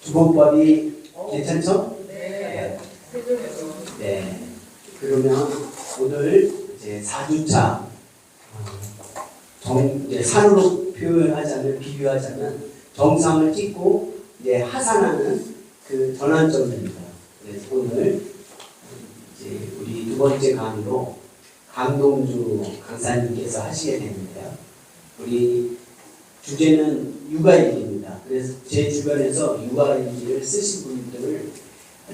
주거법이 괜찮죠? 네. 네. 그러면 오늘 이제 4주차 이제 산으로 표현하자면 비유하자면 정상을 찍고 이제 하산하는 그 전환점입니다. 그래서 오늘 이제 우리 두 번째 강의로 강동주 강사님께서 하시게 됩니다. 우리 주제는 육아일기입니다. 그래서 제 주변에서 육아일기를 쓰신 분들을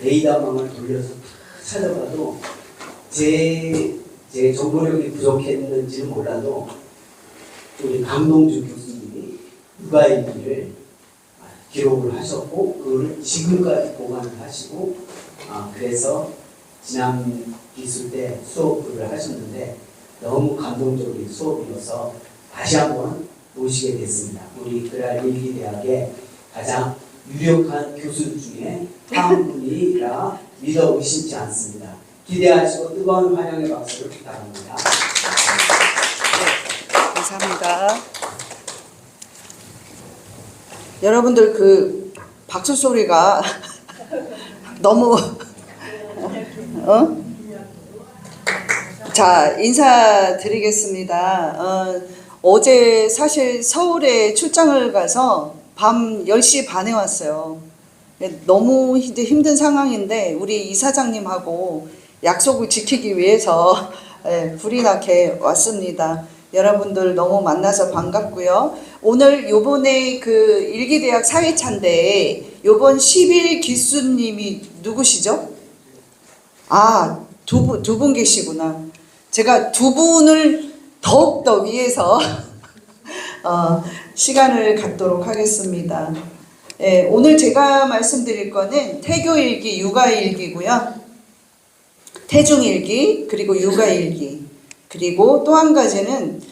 레이더망을 돌려서 찾아봐도 제 정보력이 부족했는지는 몰라도 우리 강동주 교수님이 육아일기를 기록을 하셨고 그걸 지금까지 보관을 하시고 그래서 지난 기술 때 수업을 하셨는데 너무 감동적인 수업이어서 다시 한번 모시게 됐습니다. 우리 그랄일기대학의 가장 유력한 교수 중에 한 분이라 믿어 의심치 않습니다. 기대하시고 뜨거운 환영의 박수를 부탁합니다. 네, 감사합니다. 여러분들 그 박수 소리가 너무 자, 인사드리겠습니다. 어제 사실 서울에 출장을 가서 밤 10시 반에 왔어요. 너무 이제 힘든 상황인데 우리 이사장님하고 약속을 지키기 위해서 불이 나게 왔습니다. 여러분들 너무 만나서 반갑고요. 오늘 요번에 그 일기대학 사회차인데 요번 10일 기수님이 누구시죠? 두 분 계시구나. 제가 두 분을 더욱더 위해서 시간을 갖도록 하겠습니다. 오늘 제가 말씀드릴 거는 태교일기, 육아일기고요. 태중일기, 그리고 육아일기. 그리고 또 한 가지는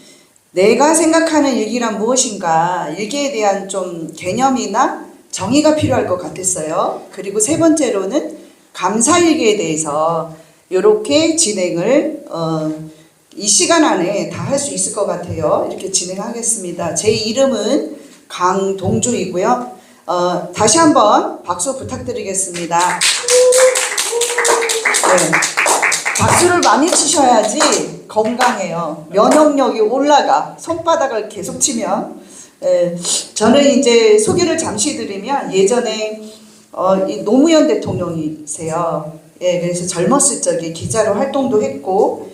내가 생각하는 일기란 무엇인가, 일기에 대한 좀 개념이나 정의가 필요할 것 같았어요. 그리고 세 번째로는 감사일기에 대해서 이렇게 진행을 이 시간 안에 다 할 수 있을 것 같아요. 이렇게 진행하겠습니다. 제 이름은 강동주이고요. 다시 한번 박수 부탁드리겠습니다. 네. 박수를 많이 치셔야지 건강해요. 면역력이 올라가. 손바닥을 계속 치면. 저는 이제 소개를 잠시 드리면 예전에 이 노무현 대통령이세요. 그래서 젊었을 적에 기자로 활동도 했고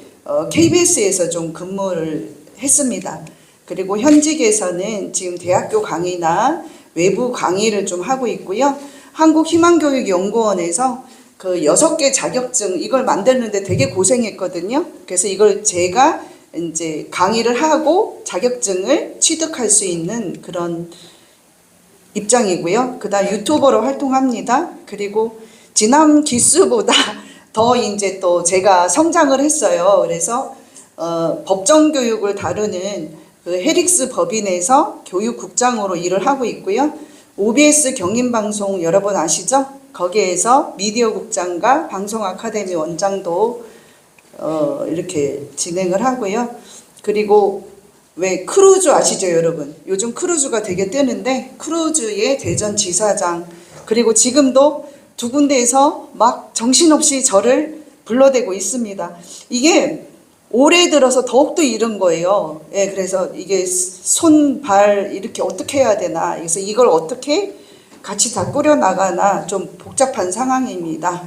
KBS에서 좀 근무를 했습니다. 그리고 현직에서는 지금 대학교 강의나 외부 강의를 좀 하고 있고요. 한국희망교육연구원에서 그 6개 자격증 이걸 만드는데 되게 고생했거든요. 그래서 이걸 제가 이제 강의를 하고 자격증을 취득할 수 있는 그런 입장이고요. 그다음 유튜버로 활동합니다. 그리고 지난 기수보다 더 이제 또 제가 성장을 했어요. 그래서 법정 교육을 다루는 그 헤릭스 법인에서 교육국장으로 일을 하고 있고요. OBS 경인방송 여러분 아시죠? 거기에서 미디어 국장과 방송 아카데미 원장도 이렇게 진행을 하고요. 그리고 왜 크루즈 아시죠, 여러분? 요즘 크루즈가 되게 뜨는데 크루즈의 대전 지사장, 그리고 지금도 두 군데에서 막 정신없이 저를 불러대고 있습니다. 이게 올해 들어서 더욱더 이런 거예요. 그래서 이게 손, 발 이렇게 어떻게 해야 되나, 그래서 이걸 어떻게 같이 다 꾸려나가나 좀 복잡한 상황입니다.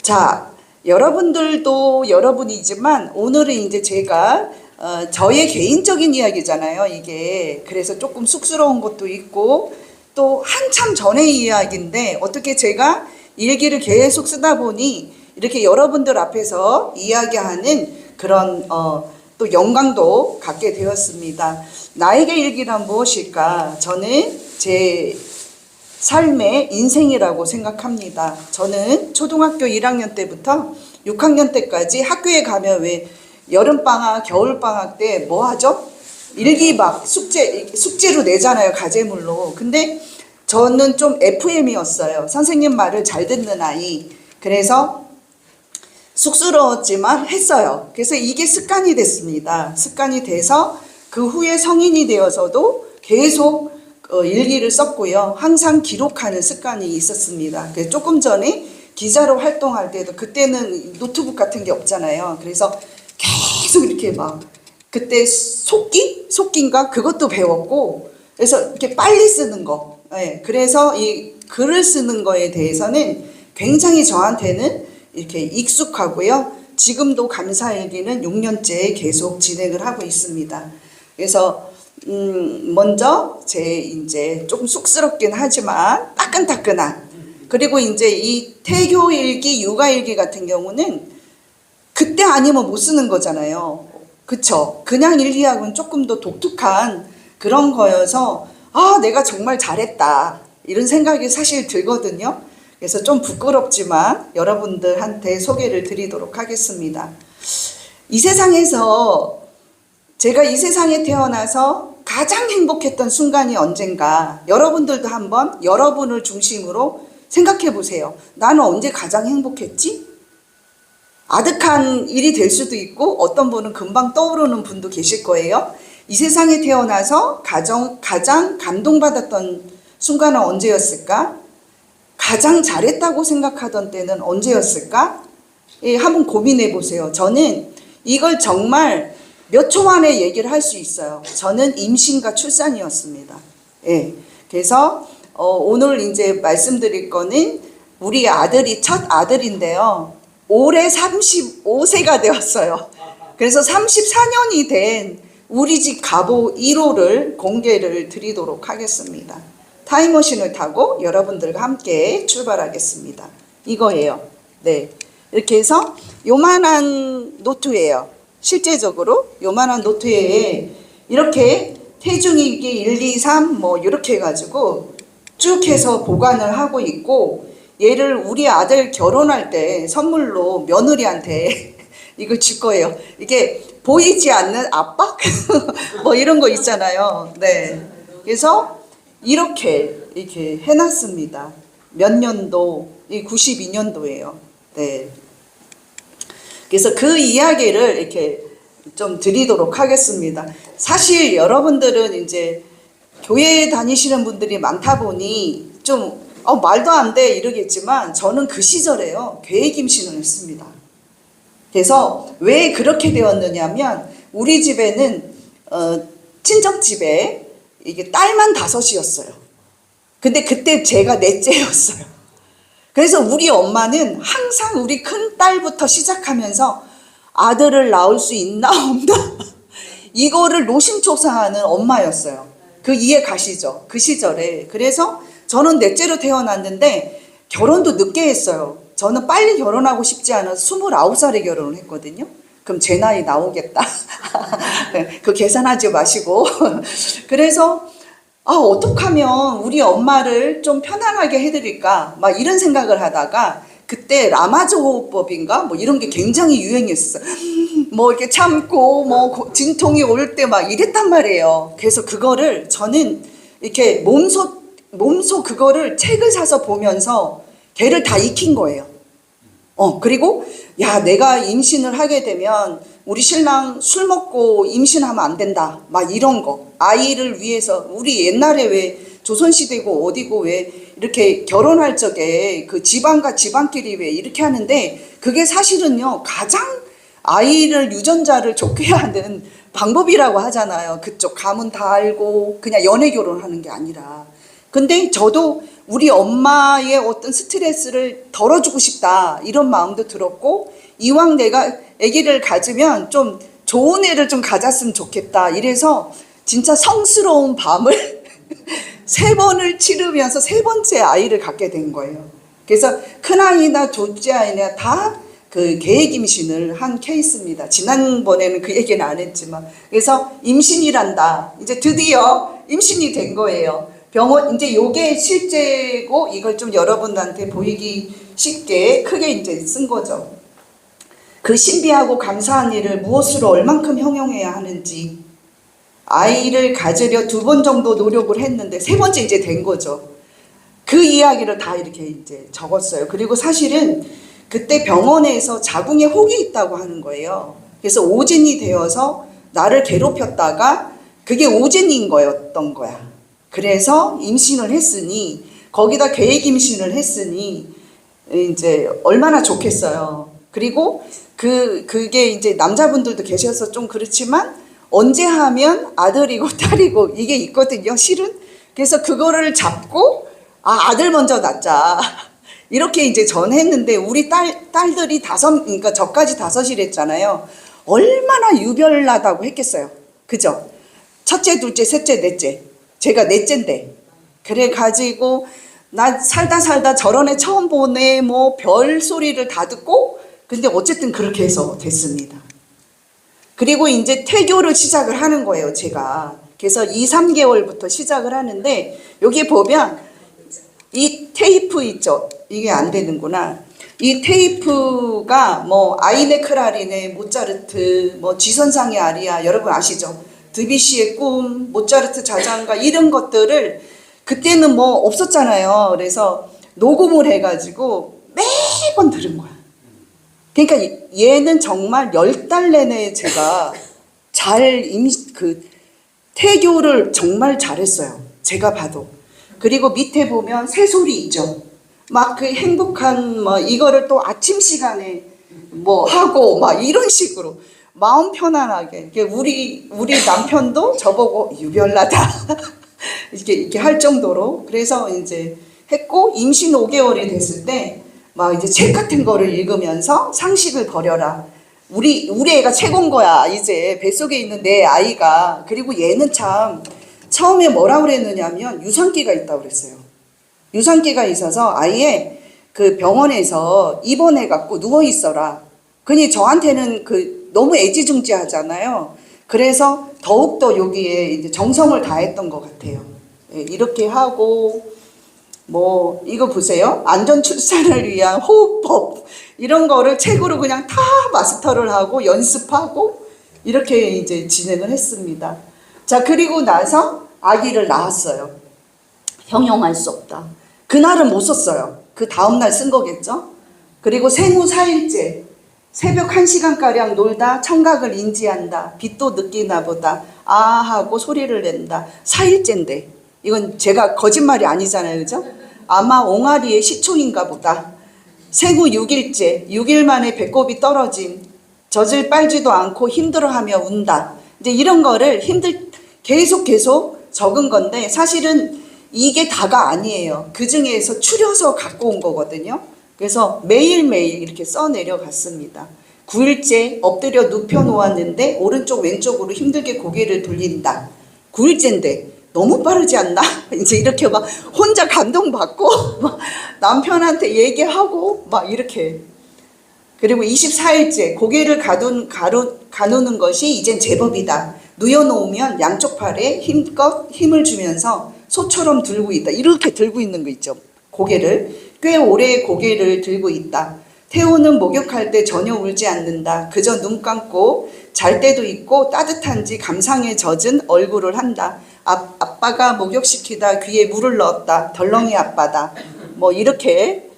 자, 여러분들도 여러분이지만 오늘은 이제 제가 저의 개인적인 이야기잖아요, 이게. 그래서 조금 쑥스러운 것도 있고 또 한참 전의 이야기인데 어떻게 제가 일기를 계속 쓰다 보니 이렇게 여러분들 앞에서 이야기하는 그런 또 영광도 갖게 되었습니다. 나에게 일기란 무엇일까? 저는 제 삶의 인생이라고 생각합니다. 저는 초등학교 1학년 때부터 6학년 때까지 학교에 가면 왜 여름방학, 겨울방학 때 뭐 하죠? 일기 막 숙제로 내잖아요, 과제물로. 근데 저는 좀 FM이었어요. 선생님 말을 잘 듣는 아이. 그래서 쑥스러웠지만 했어요. 그래서 이게 습관이 됐습니다. 습관이 돼서 그 후에 성인이 되어서도 계속 일기를 썼고요. 항상 기록하는 습관이 있었습니다. 그래서 조금 전에 기자로 활동할 때도 그때는 노트북 같은 게 없잖아요. 그래서 계속 이렇게 막 그때 속기인가 그것도 배웠고, 그래서 이렇게 빨리 쓰는 거. 네, 그래서 이 글을 쓰는 거에 대해서는 굉장히 저한테는 이렇게 익숙하고요. 지금도 감사일기는 6년째 계속 진행을 하고 있습니다. 그래서 먼저 제 이제 조금 쑥스럽긴 하지만 따끈따끈한, 그리고 이제 이 태교일기, 육아일기 같은 경우는 그때 아니면 못 쓰는 거잖아요. 그쵸? 그냥 일기하고는 조금 더 독특한 그런 거여서 아, 내가 정말 잘했다 이런 생각이 사실 들거든요. 그래서 좀 부끄럽지만 여러분들한테 소개를 드리도록 하겠습니다. 이 세상에서 제가 이 세상에 태어나서 가장 행복했던 순간이 언젠가, 여러분들도 한번 여러분을 중심으로 생각해 보세요. 나는 언제 가장 행복했지? 아득한 일이 될 수도 있고 어떤 분은 금방 떠오르는 분도 계실 거예요. 이 세상에 태어나서 가장 감동받았던 순간은 언제였을까? 가장 잘했다고 생각하던 때는 언제였을까? 예, 한번 고민해 보세요. 저는 이걸 정말 몇 초 만에 얘기를 할 수 있어요. 저는 임신과 출산이었습니다. 예, 그래서 오늘 이제 말씀드릴 거는 우리 아들이 첫 아들인데요. 올해 35세가 되었어요. 그래서 34년이 된 우리 집 가보 1호를 공개를 드리도록 하겠습니다. 타임머신을 타고 여러분들과 함께 출발하겠습니다. 이거예요. 네, 이렇게 해서 요만한 노트예요. 실제적으로 요만한 노트에 이렇게 태중일기 1, 2, 3 뭐 이렇게 해가지고 쭉 해서 보관을 하고 있고, 얘를 우리 아들 결혼할 때 선물로 며느리한테 이걸 줄 거예요. 이게 보이지 않는 압박? 뭐 이런 거 있잖아요. 네. 그래서 이렇게 해놨습니다. 몇 년도? 이 92년도예요. 네. 그래서 그 이야기를 이렇게 좀 드리도록 하겠습니다. 사실 여러분들은 이제 교회에 다니시는 분들이 많다 보니 좀 말도 안 돼 이러겠지만, 저는 그 시절에요 계획 임신을 했습니다. 그래서 왜 그렇게 되었느냐면, 우리 집에는 친척집에 이게 딸만 5이었어요. 근데 그때 제가 넷째였어요. 그래서 우리 엄마는 항상 우리 큰 딸부터 시작하면서 아들을 낳을 수 있나 없나 이거를 노심초사하는 엄마였어요. 그 이해 가시죠? 그 시절에. 그래서 저는 넷째로 태어났는데 결혼도 늦게 했어요. 저는 빨리 결혼하고 싶지 않아서 29살에 결혼을 했거든요. 그럼 제 나이 나오겠다. 그 계산하지 마시고. 그래서 어떻게 하면 우리 엄마를 좀 편안하게 해드릴까 막 이런 생각을 하다가, 그때 라마조호흡법인가 뭐 이런 게 굉장히 유행했어요. 뭐 이렇게 참고 뭐 진통이 올 때 막 이랬단 말이에요. 그래서 그거를 저는 이렇게 몸소 그거를 책을 사서 보면서 걔를 다 익힌 거예요. 그리고 야, 내가 임신을 하게 되면 우리 신랑 술 먹고 임신하면 안 된다 막 이런 거, 아이를 위해서. 우리 옛날에 왜 조선시대고 어디고 왜 이렇게 결혼할 적에 그 지방과 지방끼리 왜 이렇게 하는데, 그게 사실은요 가장 아이를 유전자를 좋게 하는 방법이라고 하잖아요. 그쪽 가문 다 알고 그냥 연애 결혼하는 게 아니라. 근데 저도 우리 엄마의 어떤 스트레스를 덜어주고 싶다 이런 마음도 들었고, 이왕 내가 아기를 가지면 좀 좋은 애를 좀 가졌으면 좋겠다 이래서 진짜 성스러운 밤을 3번을 치르면서 3번째 아이를 갖게 된 거예요. 그래서 큰아이나 둘째 아이나 다 그 계획 임신을 한 케이스입니다. 지난번에는 그 얘기는 안 했지만. 그래서 임신이란다. 이제 드디어 임신이 된 거예요. 병원, 이제 요게 실제고 이걸 좀 여러분한테 보이기 쉽게 크게 이제 쓴 거죠. 그 신비하고 감사한 일을 무엇으로 얼만큼 형용해야 하는지, 아이를 가지려 2번 정도 노력을 했는데 3번째 이제 된 거죠. 그 이야기를 다 이렇게 이제 적었어요. 그리고 사실은 그때 병원에서 자궁에 혹이 있다고 하는 거예요. 그래서 오진이 되어서 나를 괴롭혔다가 그게 오진인 거였던 거야. 그래서 임신을 했으니, 거기다 계획 임신을 했으니 이제 얼마나 좋겠어요. 그리고 그게 이제 남자분들도 계셔서 좀 그렇지만 언제 하면 아들이고 딸이고 이게 있거든요, 실은. 그래서 그거를 잡고 아들 먼저 낳자. 이렇게 이제 전했는데 우리 딸들이 그러니까 저까지 5이랬잖아요. 얼마나 유별나다고 했겠어요. 그죠? 첫째, 둘째, 셋째, 넷째. 제가 넷째인데. 그래가지고 나 살다 저런 애 처음 보네 뭐 별 소리를 다 듣고, 근데 어쨌든 그렇게 해서 됐습니다. 그리고 이제 태교를 시작을 하는 거예요, 제가. 그래서 2, 3개월부터 시작을 하는데, 여기 보면 이 테이프 있죠? 이게 안 되는구나. 이 테이프가 뭐 아이네 크라리네, 모차르트, 뭐 지선상의 아리아, 여러분 아시죠? 드뷔시의 꿈, 모차르트 자장가 이런 것들을 그때는 뭐 없었잖아요. 그래서 녹음을 해가지고 매번 들은 거야. 그러니까 얘는 정말 10달 내내 제가 태교를 정말 잘했어요. 제가 봐도. 그리고 밑에 보면 새소리 있죠. 막 그 행복한 뭐 이거를 또 아침 시간에 뭐 하고 막 이런 식으로 마음 편안하게. 우리 남편도 저보고 유별나다 이렇게 할 정도로. 그래서 이제 했고, 임신 5개월이 됐을 때 막 이제 책 같은 거를 읽으면서 상식을 버려라. 우리 애가 최고인 거야. 이제 뱃속에 있는 내 아이가. 그리고 얘는 참 처음에 뭐라 그랬느냐면 유산기가 있다고 그랬어요. 유산기가 있어서 아예 그 병원에서 입원해 갖고 누워 있어라. 그니 저한테는 너무 애지중지하잖아요. 그래서 더욱더 여기에 이제 정성을 다했던 것 같아요. 예, 이렇게 하고 뭐 이거 보세요. 안전 출산을 위한 호흡법 이런 거를 책으로 그냥 다 마스터를 하고 연습하고 이렇게 이제 진행을 했습니다. 자, 그리고 나서 아기를 낳았어요. 형용할 수 없다. 그날은 못 썼어요. 그 다음날 쓴 거겠죠. 그리고 생후 4일째 새벽 1시간가량 놀다 청각을 인지한다. 빛도 느끼나 보다. 아 하고 소리를 낸다. 4일째인데 이건 제가 거짓말이 아니잖아요. 그죠? 아마 옹알이의 시초인가 보다. 생후 6일째 6일 만에 배꼽이 떨어짐. 젖을 빨지도 않고 힘들어하며 운다. 이제 이런 거를 계속 적은 건데 사실은 이게 다가 아니에요. 그 중에서 추려서 갖고 온 거거든요. 그래서 매일매일 이렇게 써 내려갔습니다. 9일째 엎드려 눕혀 놓았는데 오른쪽 왼쪽으로 힘들게 고개를 돌린다. 9일째인데 너무 빠르지 않나? 이제 이렇게 막 혼자 감동받고 막 남편한테 얘기하고 막 이렇게. 그리고 24일째 고개를 가누는 것이 이젠 제법이다. 누워놓으면 양쪽 팔에 힘껏 힘을 주면서 소처럼 들고 있다. 이렇게 들고 있는 거 있죠. 고개를. 꽤 오래 고개를 들고 있다. 태호는 목욕할 때 전혀 울지 않는다. 그저 눈 감고 잘 때도 있고 따뜻한지 감상에 젖은 얼굴을 한다. 아빠가 목욕시키다 귀에 물을 넣었다. 덜렁이 아빠다. 뭐 이렇게.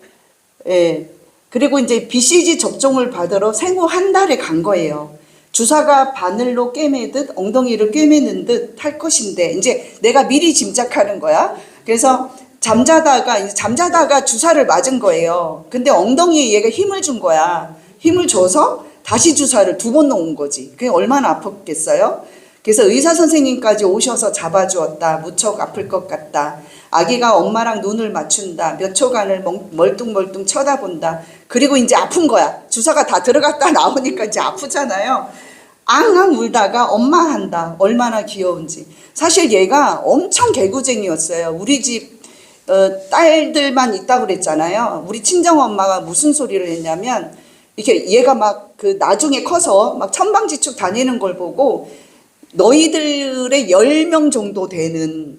예. 그리고 이제 BCG 접종을 받으러 생후 한 달에 간 거예요. 주사가 바늘로 꿰매듯 엉덩이를 꿰매는 듯 할 것인데 이제 내가 미리 짐작하는 거야. 그래서 잠자다가 주사를 맞은 거예요. 근데 엉덩이에 얘가 힘을 준 거야. 힘을 줘서 다시 주사를 2번 놓은 거지. 그게 얼마나 아팠겠어요? 그래서 의사 선생님까지 오셔서 잡아주었다. 무척 아플 것 같다. 아기가 엄마랑 눈을 맞춘다. 몇 초간을 멀뚱멀뚱 쳐다본다. 그리고 이제 아픈 거야. 주사가 다 들어갔다 나오니까 이제 아프잖아요. 앙앙 울다가 엄마 한다. 얼마나 귀여운지. 사실 얘가 엄청 개구쟁이였어요. 우리 집 딸들만 있다고 그랬잖아요. 우리 친정엄마가 무슨 소리를 했냐면 이렇게 얘가 막 나중에 커서 막 천방지축 다니는 걸 보고 너희들의 10명 정도 되는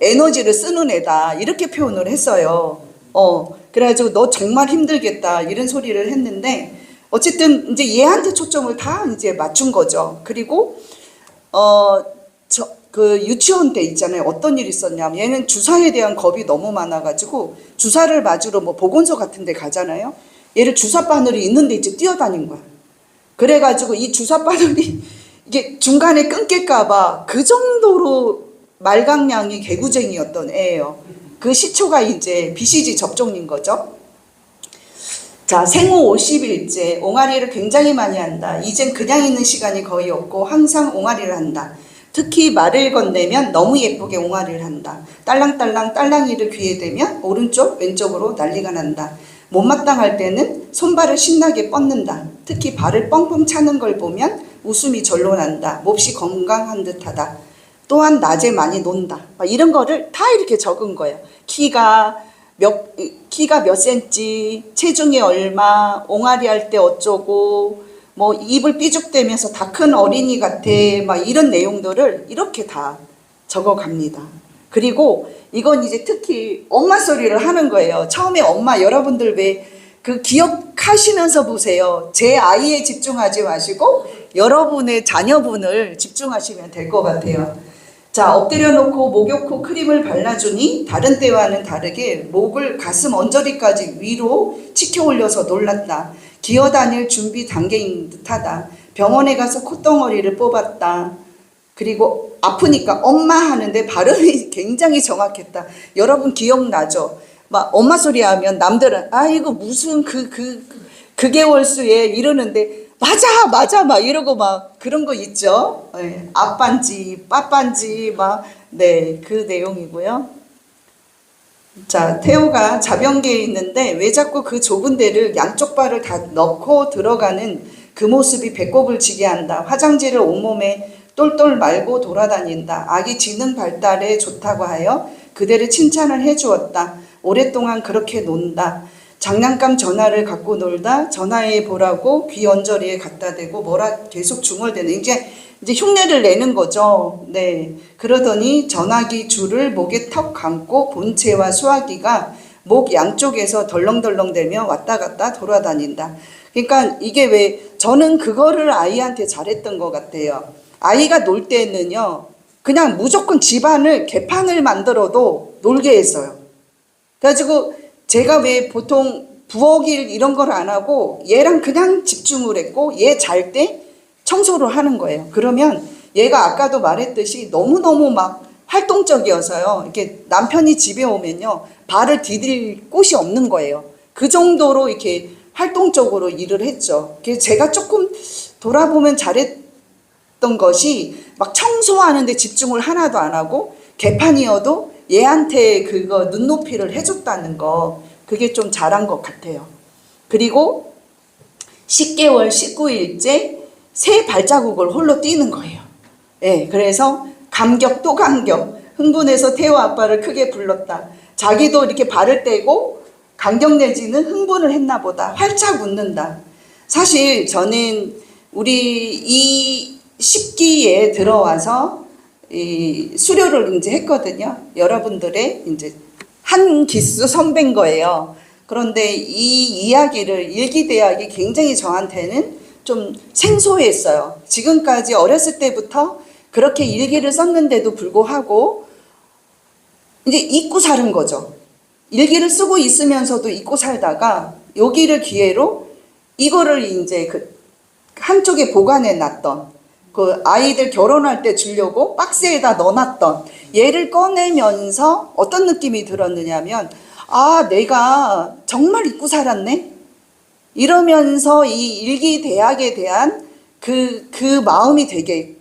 에너지를 쓰는 애다. 이렇게 표현을 했어요. 그래가지고 너 정말 힘들겠다. 이런 소리를 했는데 어쨌든 이제 얘한테 초점을 다 이제 맞춘 거죠. 그리고 유치원 때 있잖아요. 어떤 일이 있었냐면 얘는 주사에 대한 겁이 너무 많아가지고 주사를 맞으러 뭐 보건소 같은 데 가잖아요. 얘를 주사 바늘이 있는데 이제 뛰어다닌 거야. 그래가지고 이 주사 바늘이 이게 중간에 끊길까봐 그 정도로 말강량이 개구쟁이였던 애예요. 그 시초가 이제 BCG 접종인 거죠. 자, 생후 50일째 옹알이를 굉장히 많이 한다. 이젠 그냥 있는 시간이 거의 없고 항상 옹알이를 한다. 특히 말을 건네면 너무 예쁘게 옹알이를 한다. 딸랑딸랑 딸랑이를 귀에 대면 오른쪽 왼쪽으로 난리가 난다. 못마땅할 때는 손발을 신나게 뻗는다. 특히 발을 뻥뻥 차는 걸 보면 웃음이 절로 난다. 몹시 건강한 듯하다. 또한 낮에 많이 논다. 막 이런 거를 다 이렇게 적은 거예요. 키가 몇 센치, 체중이 얼마, 옹알이 할 때 어쩌고, 뭐 입을 삐죽대면서 다 큰 어린이 같아, 막 이런 내용들을 이렇게 다 적어갑니다. 그리고 이건 이제 특히 엄마 소리를 하는 거예요. 처음에 엄마, 여러분들 왜 그 기억하시면서 보세요. 제 아이에 집중하지 마시고 여러분의 자녀분을 집중하시면 될 것 같아요. 자, 엎드려 놓고 목욕 후 크림을 발라주니 다른 때와는 다르게 목을 가슴 언저리까지 위로 치켜 올려서 놀랐다. 기어다닐 준비 단계인 듯하다. 병원에 가서 콧덩어리를 뽑았다. 그리고 아프니까 엄마 하는데 발음이 굉장히 정확했다. 여러분 기억나죠? 막 엄마 소리 하면 남들은 아이고 무슨 그게 월수에 이러는데 맞아 막 이러고 막 그런 거 있죠. 네, 아빠인지 빠빠인지 막 네, 그 내용이고요. 자, 태호가 자변기에 있는데 왜 자꾸 그 좁은 데를 양쪽 발을 다 넣고 들어가는 그 모습이 배꼽을 지게 한다. 화장지를 온몸에 똘똘 말고 돌아다닌다. 아기 지능 발달에 좋다고 하여 그대를 칭찬을 해주었다. 오랫동안 그렇게 논다. 장난감 전화를 갖고 놀다 전화해 보라고 귀 언저리에 갖다 대고 뭐라 계속 중얼대는 이제 흉내를 내는 거죠. 네. 그러더니 전화기 줄을 목에 턱 감고 본체와 수화기가 목 양쪽에서 덜렁덜렁대며 왔다 갔다 돌아다닌다. 그러니까 이게 왜 저는 그거를 아이한테 잘했던 것 같아요. 아이가 놀 때는요. 그냥 무조건 집안을 개판을 만들어도 놀게 했어요. 그래가지고 제가 왜 보통 부엌일 이런 걸 안 하고 얘랑 그냥 집중을 했고 얘 잘 때 청소를 하는 거예요. 그러면 얘가 아까도 말했듯이 너무너무 막 활동적이어서요. 이렇게 남편이 집에 오면요. 발을 디딜 곳이 없는 거예요. 그 정도로 이렇게 활동적으로 일을 했죠. 그래서 제가 조금 돌아보면 잘했던 것이 막 청소하는데 집중을 하나도 안 하고 개판이어도 얘한테 그거 눈높이를 해줬다는 거 그게 좀 잘한 것 같아요. 그리고 10개월 19일째 새 발자국을 홀로 뛰는 거예요. 네, 그래서 감격 또 감격 흥분해서 태호 아빠를 크게 불렀다. 자기도 이렇게 발을 떼고 감격 내지는 흥분을 했나 보다. 활짝 웃는다. 사실 저는 우리 이 10기에 들어와서 이 수료를 이제 했거든요. 여러분들의 이제 한 기수 선배인 거예요. 그런데 이 이야기를 일기대학이 굉장히 저한테는 좀 생소했어요. 지금까지 어렸을 때부터 그렇게 일기를 썼는데도 불구하고 이제 잊고 사는 거죠. 일기를 쓰고 있으면서도 잊고 살다가 여기를 기회로 이거를 이제 그 한쪽에 보관해 놨던 그 아이들 결혼할 때 주려고 박스에다 넣어놨던 얘를 꺼내면서 어떤 느낌이 들었느냐면 아 내가 정말 잊고 살았네 이러면서 이 일기대학에 대한 그 마음이 되게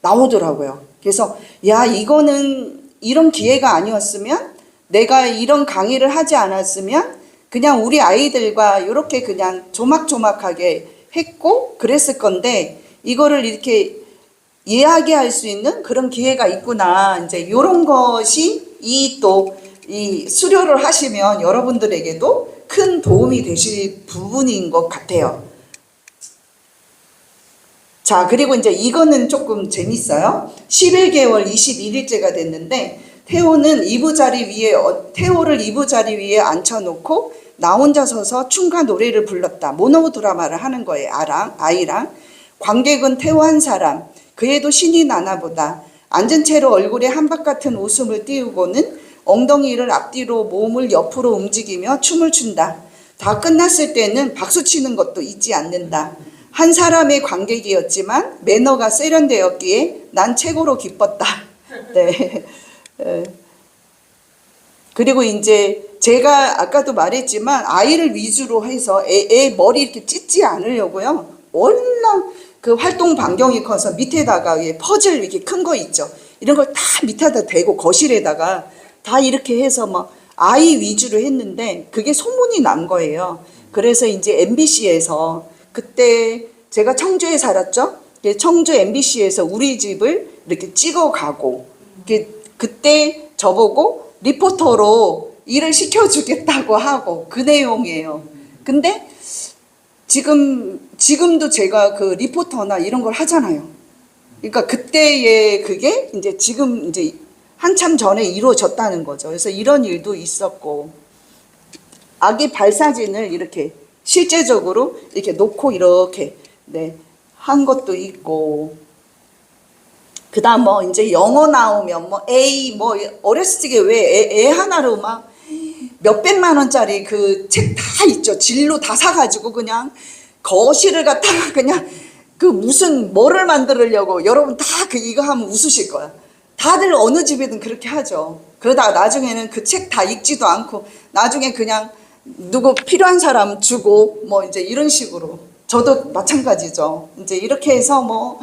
나오더라고요. 그래서 야 이거는 이런 기회가 아니었으면 내가 이런 강의를 하지 않았으면 그냥 우리 아이들과 이렇게 그냥 조막조막하게 했고 그랬을 건데 이거를 이렇게 이야기할 수 있는 그런 기회가 있구나. 이제 이런 것이 이 수료를 하시면 여러분들에게도 큰 도움이 되실 부분인 것 같아요. 자, 그리고 이제 이거는 조금 재밌어요. 11개월 21일째가 됐는데 태호를 이부자리 위에 앉혀놓고 나 혼자 서서 춤과 노래를 불렀다. 모노 드라마를 하는 거예요. 아이랑. 관객은 태호 한 사람. 그에도 신이 나나 보다. 앉은 채로 얼굴에 한박 같은 웃음을 띄우고는 엉덩이를 앞뒤로 몸을 옆으로 움직이며 춤을 춘다. 다 끝났을 때는 박수 치는 것도 잊지 않는다. 한 사람의 관객이었지만 매너가 세련되었기에 난 최고로 기뻤다. 네. 예. 그리고 이제 제가 아까도 말했지만 아이를 위주로 해서 애 머리 이렇게 찢지 않으려고요. 워낙 그 활동 반경이 커서 밑에다가 퍼즐 이렇게 큰 거 있죠. 이런 걸 다 밑에다 대고 거실에다가 다 이렇게 해서 막 아이 위주로 했는데 그게 소문이 난 거예요. 그래서 이제 MBC에서 그때 제가 청주에 살았죠. 청주 MBC에서 우리 집을 이렇게 찍어가고 그때 저보고 리포터로 일을 시켜주겠다고 하고 그 내용이에요. 근데 지금도 제가 그 리포터나 이런 걸 하잖아요. 그러니까 그때의 그게 이제 지금 이제 한참 전에 이루어졌다는 거죠. 그래서 이런 일도 있었고, 아기 발사진을 이렇게 실제적으로 이렇게 놓고 이렇게 한 것도 있고, 그다음 뭐 이제 영어 나오면 뭐 A 뭐 어렸을 적에 왜 애 하나로 막 몇백만 원짜리 그 책 다 있죠. 진로 다 사가지고 그냥 거실을 갖다가 그냥 그 무슨 뭐를 만들려고 여러분 다 그 이거 하면 웃으실 거야. 다들 어느 집이든 그렇게 하죠. 그러다가 나중에는 그 책 다 읽지도 않고 나중에 그냥 누구 필요한 사람 주고 뭐 이제 이런 식으로 저도 마찬가지죠. 이제 이렇게 해서 뭐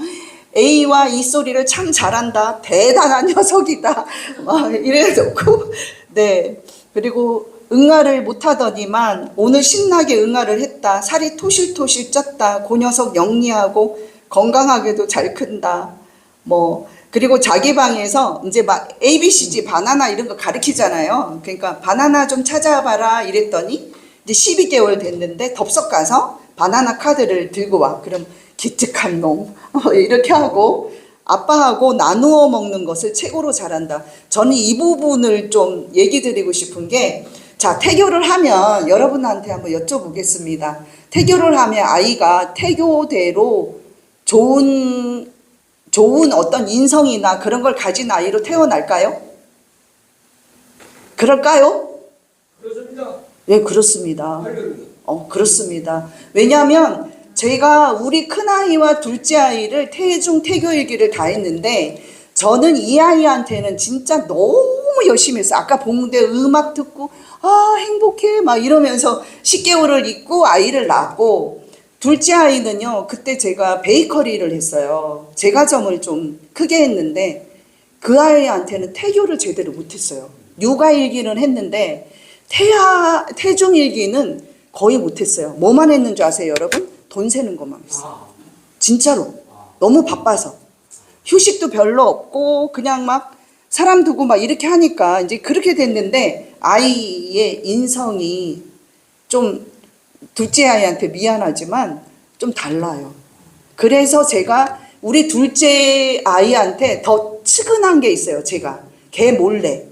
A와 이 소리를 참 잘한다. 대단한 녀석이다. 막 이래 놓고 네. 그리고 응아를 못하더니만 오늘 신나게 응아를 했다. 살이 토실토실 쪘다. 그 녀석 영리하고 건강하게도 잘 큰다. 뭐 그리고 자기 방에서 이제 막 ABCG 바나나 이런 거 가르치잖아요. 그러니까 바나나 좀 찾아봐라 이랬더니 이제 12개월 됐는데 덥석 가서 바나나 카드를 들고 와. 그럼 기특한 놈 이렇게 하고 아빠하고 나누어 먹는 것을 최고로 잘한다. 저는 이 부분을 좀 얘기 드리고 싶은 게, 자, 태교를 하면 여러분한테 한번 여쭤보겠습니다. 태교를 하면 아이가 태교대로 좋은 어떤 인성이나 그런 걸 가진 아이로 태어날까요? 그럴까요? 그렇습니다. 네, 그렇습니다. 그렇습니다. 왜냐하면 제가 우리 큰아이와 둘째 아이를 태중 태교일기를 다 했는데 저는 이 아이한테는 진짜 너무 열심히 했어요. 아까 봉대 음악 듣고 행복해 막 이러면서 10개월을 있고 아이를 낳았고, 둘째 아이는요 그때 제가 베이커리를 했어요. 제과점을 좀 크게 했는데 그 아이한테는 태교를 제대로 못했어요. 육아일기는 했는데 태중일기는 거의 못했어요. 뭐만 했는 줄 아세요 여러분? 돈 세는 것만 했어요. 진짜로 너무 바빠서 휴식도 별로 없고 그냥 막 사람 두고 막 이렇게 하니까 이제 그렇게 됐는데 아이의 인성이 좀 둘째 아이한테 미안하지만 좀 달라요. 그래서 제가 우리 둘째 아이한테 더 측은한 게 있어요. 제가 걔 몰래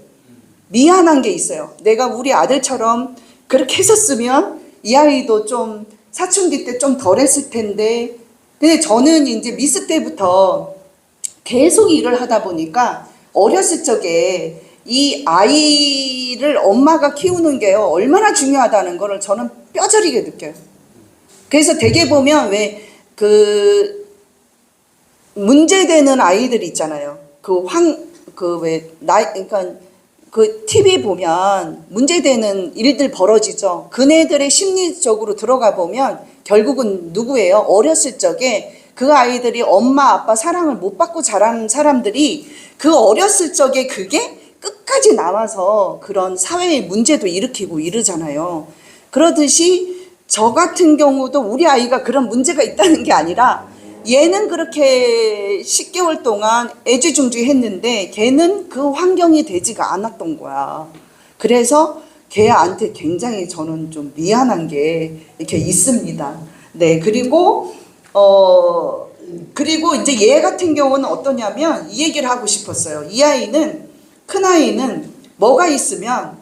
미안한 게 있어요. 내가 우리 아들처럼 그렇게 했었으면 이 아이도 좀 사춘기 때 좀 덜했을 텐데, 근데 저는 이제 미스 때부터 계속 일을 하다 보니까 어렸을 적에 이 아이를 엄마가 키우는 게요 얼마나 중요하다는 거를 저는 뼈저리게 느껴요. 그래서 대개 보면 왜 그 문제되는 아이들 있잖아요. 그러니까 그 TV 보면 문제되는 일들 벌어지죠. 그네들의 심리적으로 들어가 보면 결국은 누구예요? 어렸을 적에 그 아이들이 엄마 아빠 사랑을 못 받고 자란 사람들이 그 어렸을 적에 그게 끝까지 남아서 그런 사회의 문제도 일으키고 이러잖아요. 그러듯이 저 같은 경우도 우리 아이가 그런 문제가 있다는 게 아니라 얘는 그렇게 10개월 동안 애지중지했는데 걔는 그 환경이 되지가 않았던 거야. 그래서 걔한테 굉장히 저는 좀 미안한 게 이렇게 있습니다. 네, 그리고 이제 얘 같은 경우는 어떠냐면 이 얘기를 하고 싶었어요. 이 아이는, 큰 아이는 뭐가 있으면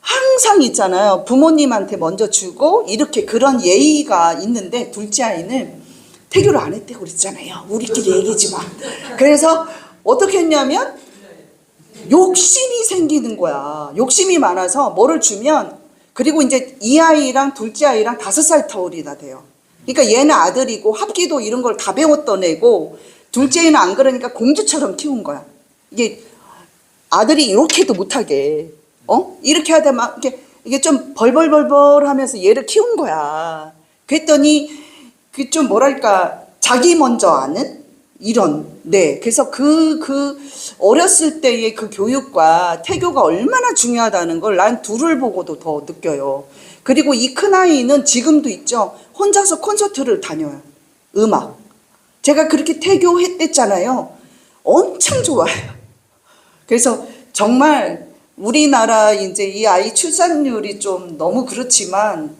항상 있잖아요. 부모님한테 먼저 주고 이렇게 그런 예의가 있는데, 둘째 아이는 태교를 안 했다고 그랬잖아요. 우리끼리 얘기지 마. 그래서 어떻게 했냐면 욕심이 생기는 거야. 욕심이 많아서 뭐를 주면, 그리고 이제 이 아이랑 둘째 아이랑 5살 터울이 다 돼요. 그러니까 얘는 아들이고 합기도 이런 걸 다 배웠던 애고, 둘째는 안 그러니까 공주처럼 키운 거야. 이게 아들이 이렇게도 못하게, 이렇게 하다 막 이게 좀 벌벌벌벌 하면서 얘를 키운 거야. 그랬더니 그 좀 뭐랄까 자기 먼저 아는 이런, 네. 그래서 그 어렸을 때의 그 교육과 태교가 얼마나 중요하다는 걸 난 둘을 보고도 더 느껴요. 그리고 이 큰아이는 지금도 있죠. 혼자서 콘서트를 다녀요. 음악. 제가 그렇게 태교했댔잖아요. 엄청 좋아해요. 그래서 정말 우리나라 이제 이 아이 출산율이 좀 너무 그렇지만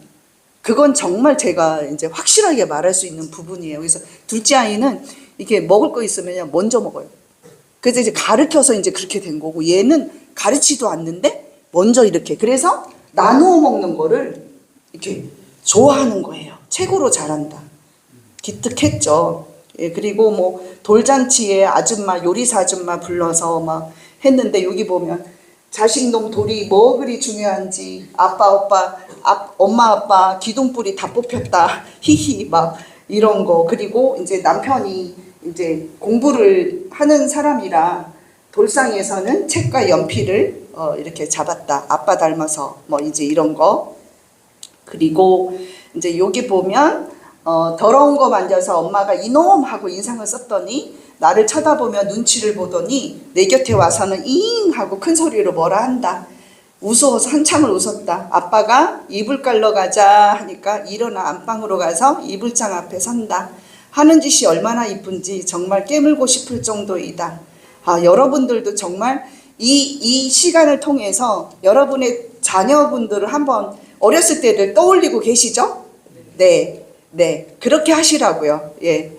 그건 정말 제가 이제 확실하게 말할 수 있는 부분이에요. 그래서 둘째 아이는 이게 먹을 거 있으면 먼저 먹어요. 그래서 이제 가르쳐서 이제 그렇게 된 거고 얘는 가르치도 않는데 먼저 이렇게. 그래서 나누어 먹는 거를 이렇게 좋아하는 거예요. 최고로 잘한다. 기특했죠. 예, 그리고 뭐 돌잔치에 아줌마, 요리사 아줌마 불러서 막 했는데 여기 보면 자식놈 돌이 뭐 그리 중요한지 엄마 아빠 기둥뿌리 다 뽑혔다 히히 막 이런 거. 그리고 이제 남편이 이제 공부를 하는 사람이라 돌상에서는 책과 연필을 이렇게 잡았다. 아빠 닮아서 뭐 이제 이런 거. 그리고 이제 여기 보면 더러운 거 만져서 엄마가 이놈 하고 인상을 썼더니 나를 쳐다보며 눈치를 보더니 내 곁에 와서는 잉 하고 큰 소리로 뭐라 한다. 무서워서 한참을 웃었다. 아빠가 이불 깔러 가자 하니까 일어나 안방으로 가서 이불장 앞에 선다. 하는 짓이 얼마나 이쁜지 정말 깨물고 싶을 정도이다. 여러분들도 정말 이 시간을 통해서 여러분의 자녀분들을 한번 어렸을 때를 떠올리고 계시죠? 네. 네. 그렇게 하시라고요. 예.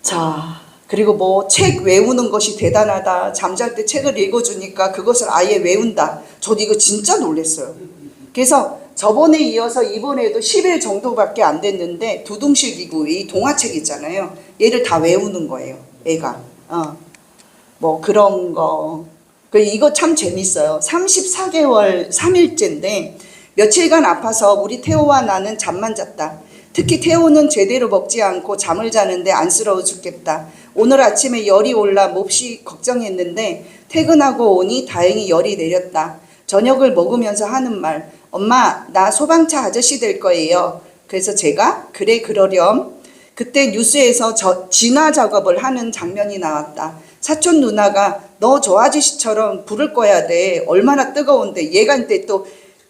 자, 그리고 뭐 책 외우는 것이 대단하다. 잠잘 때 책을 읽어주니까 그것을 아예 외운다. 저도 이거 진짜 놀랐어요. 그래서 저번에 이어서 이번에도 10일 정도밖에 안 됐는데 두둥실기구 이 동화책 있잖아요. 얘를 다 외우는 거예요. 애가. 뭐 그런 거. 이거 참 재밌어요. 34개월 3일째인데 며칠간 아파서 우리 태호와 나는 잠만 잤다. 특히 태호는 제대로 먹지 않고 잠을 자는데 안쓰러워 죽겠다. 오늘 아침에 열이 올라 몹시 걱정했는데 퇴근하고 오니 다행히 열이 내렸다. 저녁을 먹으면서 하는 말, 엄마 나 소방차 아저씨 될 거예요. 그래서 제가 그래 그러렴. 그때 뉴스에서 진화 작업을 하는 장면이 나왔다. 사촌 누나가 너 저 아저씨처럼 불을 꺼야 돼. 얼마나 뜨거운데. 얘가 이제 또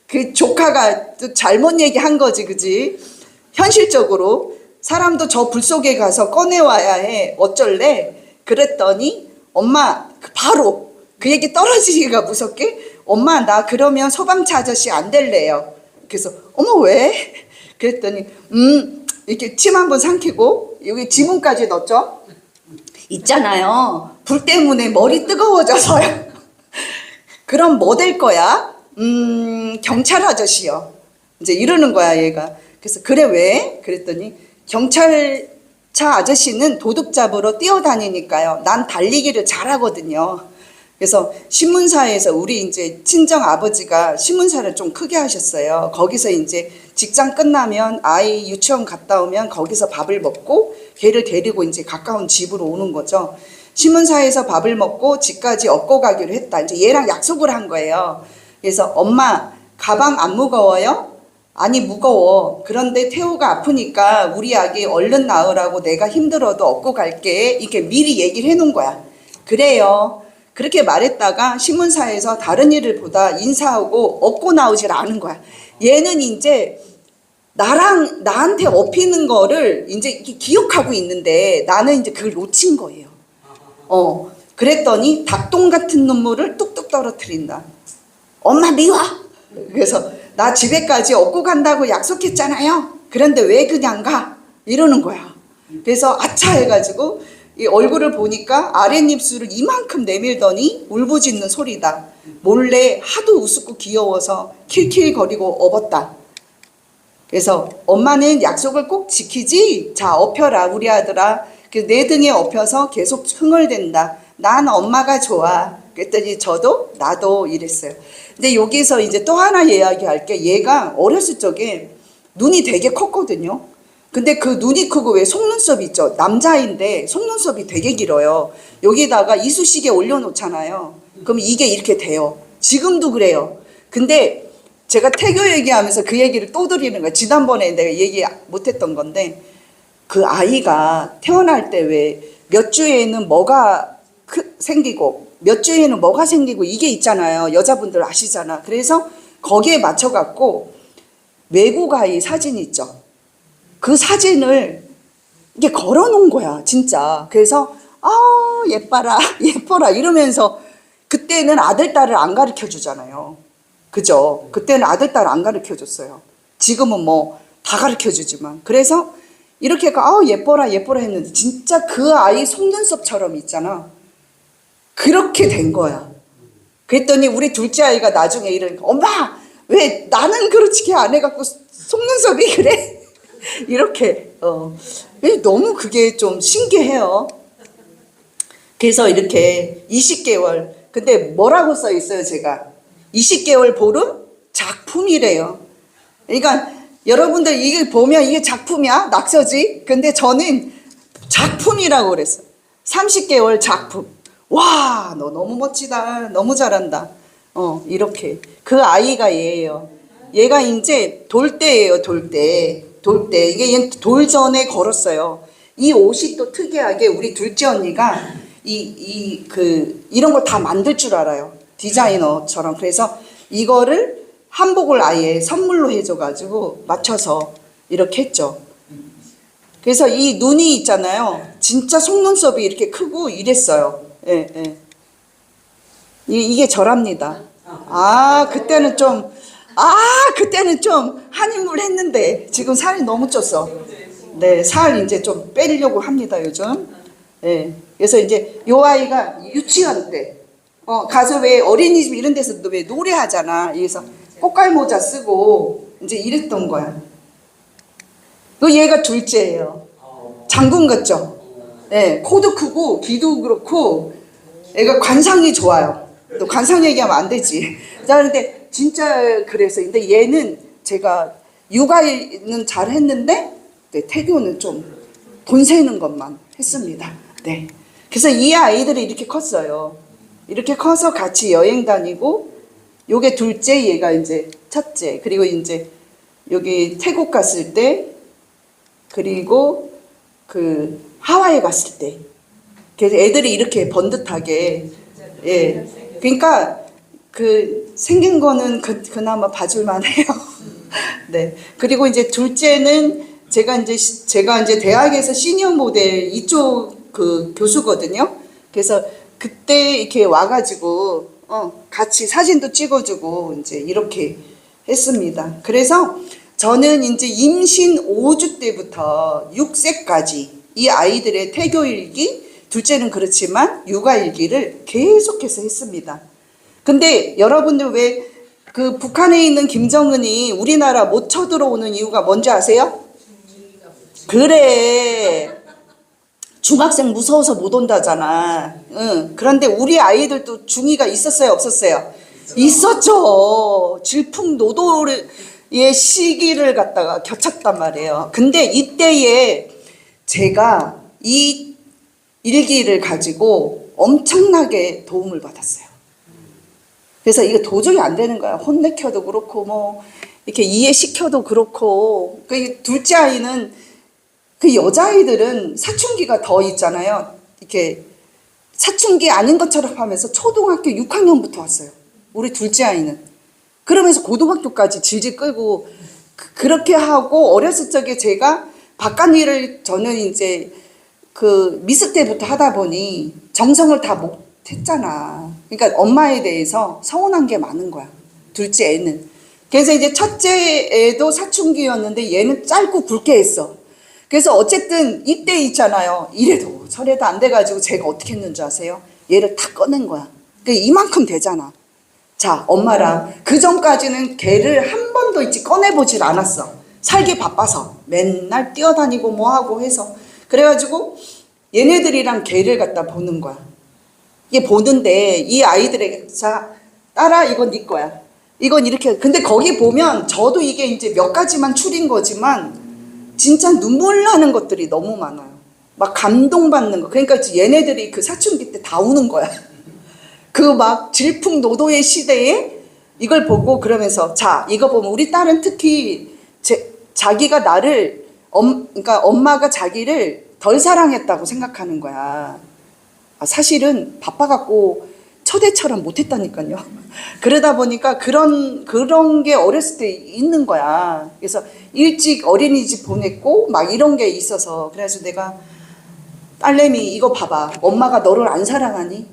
그 조카가 또 잘못 얘기한 거지, 그지? 현실적으로 사람도 저 불 속에 가서 꺼내와야 해. 어쩔래? 그랬더니 엄마 바로 그 얘기 떨어지기가 무섭게 엄마 나 그러면 소방차 아저씨 안 될래요. 그래서 어머 왜? 그랬더니 이렇게 침 한번 삼키고 여기 지문까지 넣었죠. 있잖아요. 불 때문에 머리 뜨거워져서요. 그럼 뭐 될 거야? 경찰 아저씨요. 이제 이러는 거야 얘가. 그래서 그래 왜? 그랬더니 경찰차 아저씨는 도둑 잡으러 뛰어다니니까요. 난 달리기를 잘하거든요. 그래서 신문사에서 우리 이제 친정 아버지가 신문사를 좀 크게 하셨어요. 거기서 이제 직장 끝나면 아이 유치원 갔다 오면 거기서 밥을 먹고 걔를 데리고 이제 가까운 집으로 오는 거죠. 신문사에서 밥을 먹고 집까지 업고 가기로 했다. 이제 얘랑 약속을 한 거예요. 그래서 엄마 가방 안 무거워요? 아니 무거워. 그런데 태호가 아프니까 우리 아기 얼른 나으라고 내가 힘들어도 업고 갈게. 이렇게 미리 얘기를 해놓은 거야. 그래요. 그렇게 말했다가 신문사에서 다른 일을 보다 인사하고 업고 나오질 않은 거야. 얘는 이제 나한테 업히는 거를 이제 기억하고 있는데 나는 이제 그걸 놓친 거예요. 그랬더니 닭똥 같은 눈물을 뚝뚝 떨어뜨린다. 엄마 미워. 그래서 나 집에까지 업고 간다고 약속했잖아요. 그런데 왜 그냥 가? 이러는 거야. 그래서 아차 해가지고 이 얼굴을 보니까 아랫입술을 이만큼 내밀더니 울부짖는 소리다. 몰래 하도 우습고 귀여워서 킬킬거리고 업었다. 그래서 엄마는 약속을 꼭 지키지? 자 업혀라 우리 아들아. 내 등에 업혀서 계속 흥얼댄다. 난 엄마가 좋아. 그랬더니 저도 나도 이랬어요. 근데 여기서 이제 또 하나 이야기할게. 얘가 어렸을 적에 눈이 되게 컸거든요. 근데 그 눈이 크고 왜 속눈썹 있죠? 남자인데 속눈썹이 되게 길어요. 여기다가 이쑤시개 올려놓잖아요. 그럼 이게 이렇게 돼요. 지금도 그래요. 근데 제가 태교 얘기하면서 그 얘기를 또 드리는 거예요. 지난번에 내가 얘기 못했던 건데, 그 아이가 태어날 때 왜 몇 주에는 뭐가 생기고 몇 주에는 뭐가 생기고 이게 있잖아요. 여자분들 아시잖아. 그래서 거기에 맞춰갖고 외국 아이 사진 있죠. 그 사진을 이게 걸어놓은 거야, 진짜. 그래서 예뻐라 예뻐라 이러면서, 그때는 아들 딸을 안 가르쳐 주잖아요. 그죠? 그때는 아들 딸을 안 가르쳐 줬어요. 지금은 뭐 다 가르쳐 주지만. 그래서 이렇게 예뻐라 예뻐라 했는데 진짜 그 아이 속눈썹처럼 있잖아. 그렇게 된 거야. 그랬더니 우리 둘째 아이가 나중에 이러니까, 엄마 왜 나는 그렇게 안 해갖고 속눈썹이 그래? 이렇게 너무 그게 좀 신기해요. 그래서 이렇게 20개월, 근데 뭐라고 써 있어요? 제가 20개월 보름 작품이래요. 그러니까 여러분들 이게 보면 이게 작품이야? 낙서지? 근데 저는 작품이라고 그랬어요. 30개월 작품. 와, 너 너무 멋지다. 너무 잘한다. 이렇게. 그 아이가 얘예요. 얘가 이제 돌대예요, 돌대. 돌대. 이게 얘 돌전에 걸었어요. 이 옷이 또 특이하게 우리 둘째 언니가 이런 걸 다 만들 줄 알아요. 디자이너처럼. 그래서 이거를 한복을 아예 선물로 해줘가지고 맞춰서 이렇게 했죠. 그래서 이 눈이 있잖아요. 진짜 속눈썹이 이렇게 크고 이랬어요. 예, 예. 이게 저랍니다. 그때는 좀 한인물 했는데 지금 살이 너무 쪘어. 네, 살 이제 좀 빼려고 합니다, 요즘. 네. 그래서 이제 요 아이가 유치원 때, 가서 왜 어린이집 이런 데서도 왜 노래하잖아. 그래서 꽃갈 모자 쓰고 이제 이랬던 거야. 그 얘가 둘째예요. 장군 같죠? 네, 코도 크고 귀도 그렇고 애가 관상이 좋아요. 또 관상 얘기하면 안 되지. 자, 그런데 진짜 그래서 근데 얘는 제가 육아는 잘 했는데 태교는 좀 돈 세는 것만 했습니다. 네. 그래서 이 아이들이 이렇게 컸어요. 이렇게 커서 같이 여행 다니고, 요게 둘째, 얘가 이제 첫째. 그리고 이제 여기 태국 갔을 때, 그리고 그 하와이 갔을 때. 그래서 애들이 이렇게 번듯하게, 예. 그러니까 그 생긴 거는 그나마 봐줄만 해요. 네. 그리고 이제 둘째는 제가 이제 대학에서 시니어 모델 이쪽 그 교수거든요. 그래서 그때 이렇게 와가지고 같이 사진도 찍어주고 이제 이렇게 했습니다. 그래서 저는 이제 임신 5주 때부터 6세까지 이 아이들의 태교일기, 둘째는 그렇지만 육아일기를 계속해서 했습니다. 근데 여러분들 왜 그 북한에 있는 김정은이 우리나라 못 쳐들어오는 이유가 뭔지 아세요? 그래. 중학생 무서워서 못 온다잖아. 응. 그런데 우리 아이들도 중2가 있었어요, 없었어요? 있었죠. 질풍노도의 시기를 갖다가 겹쳤단 말이에요. 근데 이때에 제가 이 일기를 가지고 엄청나게 도움을 받았어요. 그래서 이게 도저히 안 되는 거야. 혼내켜도 그렇고 뭐 이렇게 이해시켜도 그렇고. 그 둘째 아이는 그 여자아이들은 사춘기가 더 있잖아요. 이렇게 사춘기 아닌 것처럼 하면서 초등학교 6학년부터 왔어요. 우리 둘째 아이는. 그러면서 고등학교까지 질질 끌고 그렇게 하고, 어렸을 적에 제가 바깥 일을 저는 이제 그 미스 때부터 하다 보니 정성을 다 못했잖아. 그러니까 엄마에 대해서 서운한 게 많은 거야. 둘째 애는. 그래서 이제 첫째 애도 사춘기였는데 얘는 짧고 굵게 했어. 그래서 어쨌든 이때 있잖아요. 이래도 저래도 안 돼가지고 제가 어떻게 했는 줄 아세요? 얘를 다 꺼낸 거야. 그러니까 이만큼 되잖아. 자, 엄마랑 그 전까지는 걔를 한 번도 있지 꺼내보질 않았어. 살기 바빠서 맨날 뛰어다니고 뭐하고 해서. 그래가지고 얘네들이랑 걔를 갖다 보는 거야. 이게 보는데 이 아이들에게, 자, 딸아 이건 네 거야. 이건 이렇게. 근데 거기 보면 저도 이게 이제 몇 가지만 추린 거지만 진짜 눈물 나는 것들이 너무 많아요. 막 감동받는 거. 그러니까 얘네들이 그 사춘기 때 다 우는 거야. 그 막 질풍노도의 시대에 이걸 보고 그러면서 자 이거 보면 우리 딸은 특히 자기가 나를 그러니까 엄마가 자기를 덜 사랑했다고 생각하는 거야. 사실은 바빠갖고 처제처럼 못했다니까요. 그러다 보니까 그런 게 어렸을 때 있는 거야. 그래서 일찍 어린이집 보냈고 막 이런 게 있어서 그래서 내가 딸내미 이거 봐봐. 엄마가 너를 안 사랑하니?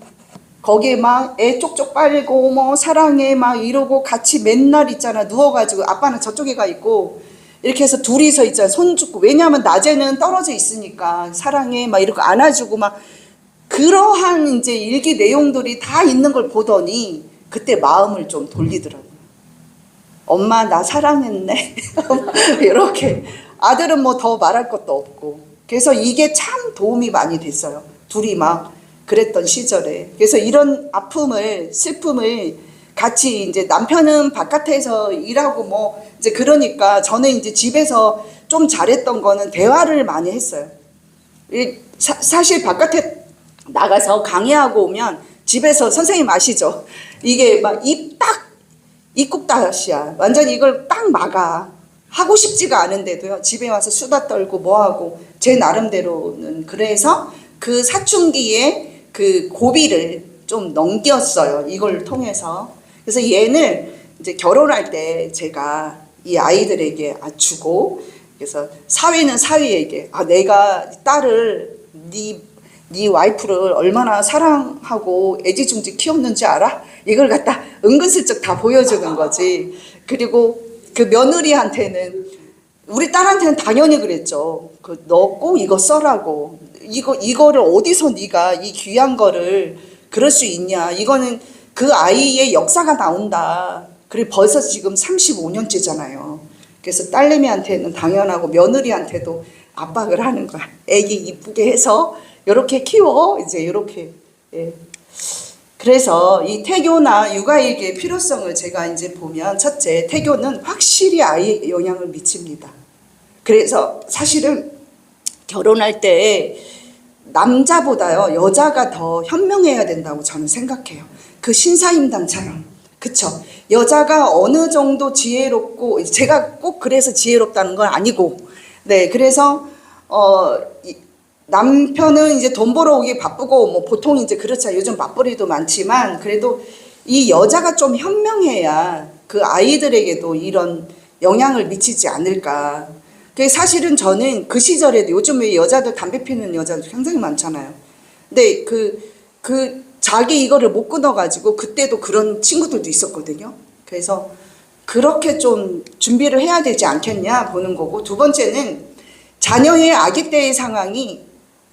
거기에 막 애 쪽쪽 빨고 뭐 사랑해 막 이러고 같이 맨날 있잖아. 누워가지고 아빠는 저쪽에 가 있고 이렇게 해서 둘이서 있잖아. 손 줍고. 왜냐하면 낮에는 떨어져 있으니까 사랑해 막 이러고 안아주고 막 그러한 이제 일기 내용들이 다 있는 걸 보더니 그때 마음을 좀 돌리더라고요. 엄마 나 사랑했네. 이렇게. 아들은 뭐 더 말할 것도 없고. 그래서 이게 참 도움이 많이 됐어요. 둘이 막 그랬던 시절에. 그래서 이런 아픔을, 슬픔을 같이 이제 남편은 바깥에서 일하고 뭐 이제 그러니까 저는 이제 집에서 좀 잘했던 거는 대화를 많이 했어요. 사실 바깥에 나가서 강의하고 오면 집에서 선생님 아시죠? 이게 막 입국다시야. 완전 이걸 딱 막아. 하고 싶지가 않은데도요. 집에 와서 수다 떨고 뭐하고 제 나름대로는 그래서 그 사춘기에 그 고비를 좀 넘겼어요. 이걸 통해서. 그래서 얘는 이제 결혼할 때 제가 이 아이들에게 주고 그래서 사위는 사위에게 내가 딸을 네 와이프를 얼마나 사랑하고 애지중지 키웠는지 알아? 이걸 갖다 은근슬쩍 다 보여주는 거지. 그리고 그 며느리한테는 우리 딸한테는 당연히 그랬죠. 너 꼭 이거 써라고. 이거를 어디서 네가 이 귀한 거를 그럴 수 있냐. 이거는 그 아이의 역사가 나온다. 그리고 벌써 지금 35년째잖아요. 그래서 딸내미한테는 당연하고 며느리한테도 압박을 하는 거야. 애기 이쁘게 해서 이렇게 키워. 이제 이렇게. 예. 그래서 이 태교나 육아일기의 필요성을 제가 이제 보면 첫째, 태교는 확실히 아이에 영향을 미칩니다. 그래서 사실은 결혼할 때 남자보다요 여자가 더 현명해야 된다고 저는 생각해요. 그 신사임당처럼. 그쵸? 여자가 어느 정도 지혜롭고 제가 꼭 그래서 지혜롭다는 건 아니고 네 그래서 남편은 이제 돈 벌어 오기 바쁘고 뭐 보통 이제 그렇죠. 요즘 맞벌이도 많지만 그래도 이 여자가 좀 현명해야 그 아이들에게도 이런 영향을 미치지 않을까. 사실은 저는 그 시절에도 요즘에 여자들 담배 피는 여자들 굉장히 많잖아요. 근데 그 자기 이거를 못 끊어가지고 그때도 그런 친구들도 있었거든요. 그래서 그렇게 좀 준비를 해야 되지 않겠냐 보는 거고 두 번째는 자녀의 아기 때의 상황이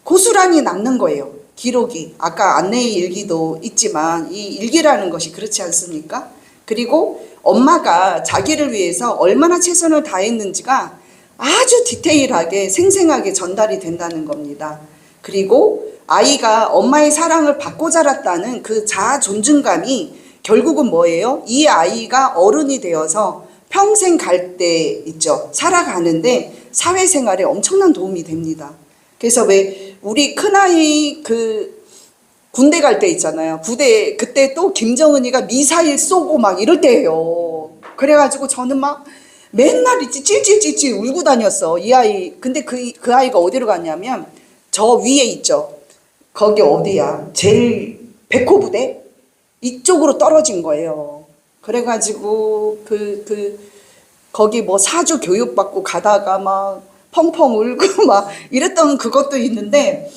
고스란히 남는 거예요. 기록이. 아까 안내의 일기도 있지만 이 일기라는 것이 그렇지 않습니까? 그리고 엄마가 자기를 위해서 얼마나 최선을 다했는지가 아주 디테일하게 생생하게 전달이 된다는 겁니다. 그리고 아이가 엄마의 사랑을 받고 자랐다는 그 자아 존중감이 결국은 뭐예요? 이 아이가 어른이 되어서 평생 갈 때 있죠. 살아가는데 사회생활에 엄청난 도움이 됩니다. 그래서 왜 우리 큰아이 군대 갈 때 있잖아요. 부대 그때 또 김정은이가 미사일 쏘고 막 이럴 때예요. 그래가지고 저는 막 맨날 찔찔찔찔 울고 다녔어. 이 아이. 근데 그 아이가 어디로 갔냐면 저 위에 있죠. 거기 어디야? 제일 백호부대 이쪽으로 떨어진 거예요. 그래가지고 거기 뭐 사주 교육받고 가다가 막 펑펑 울고 막 이랬던 그것도 있는데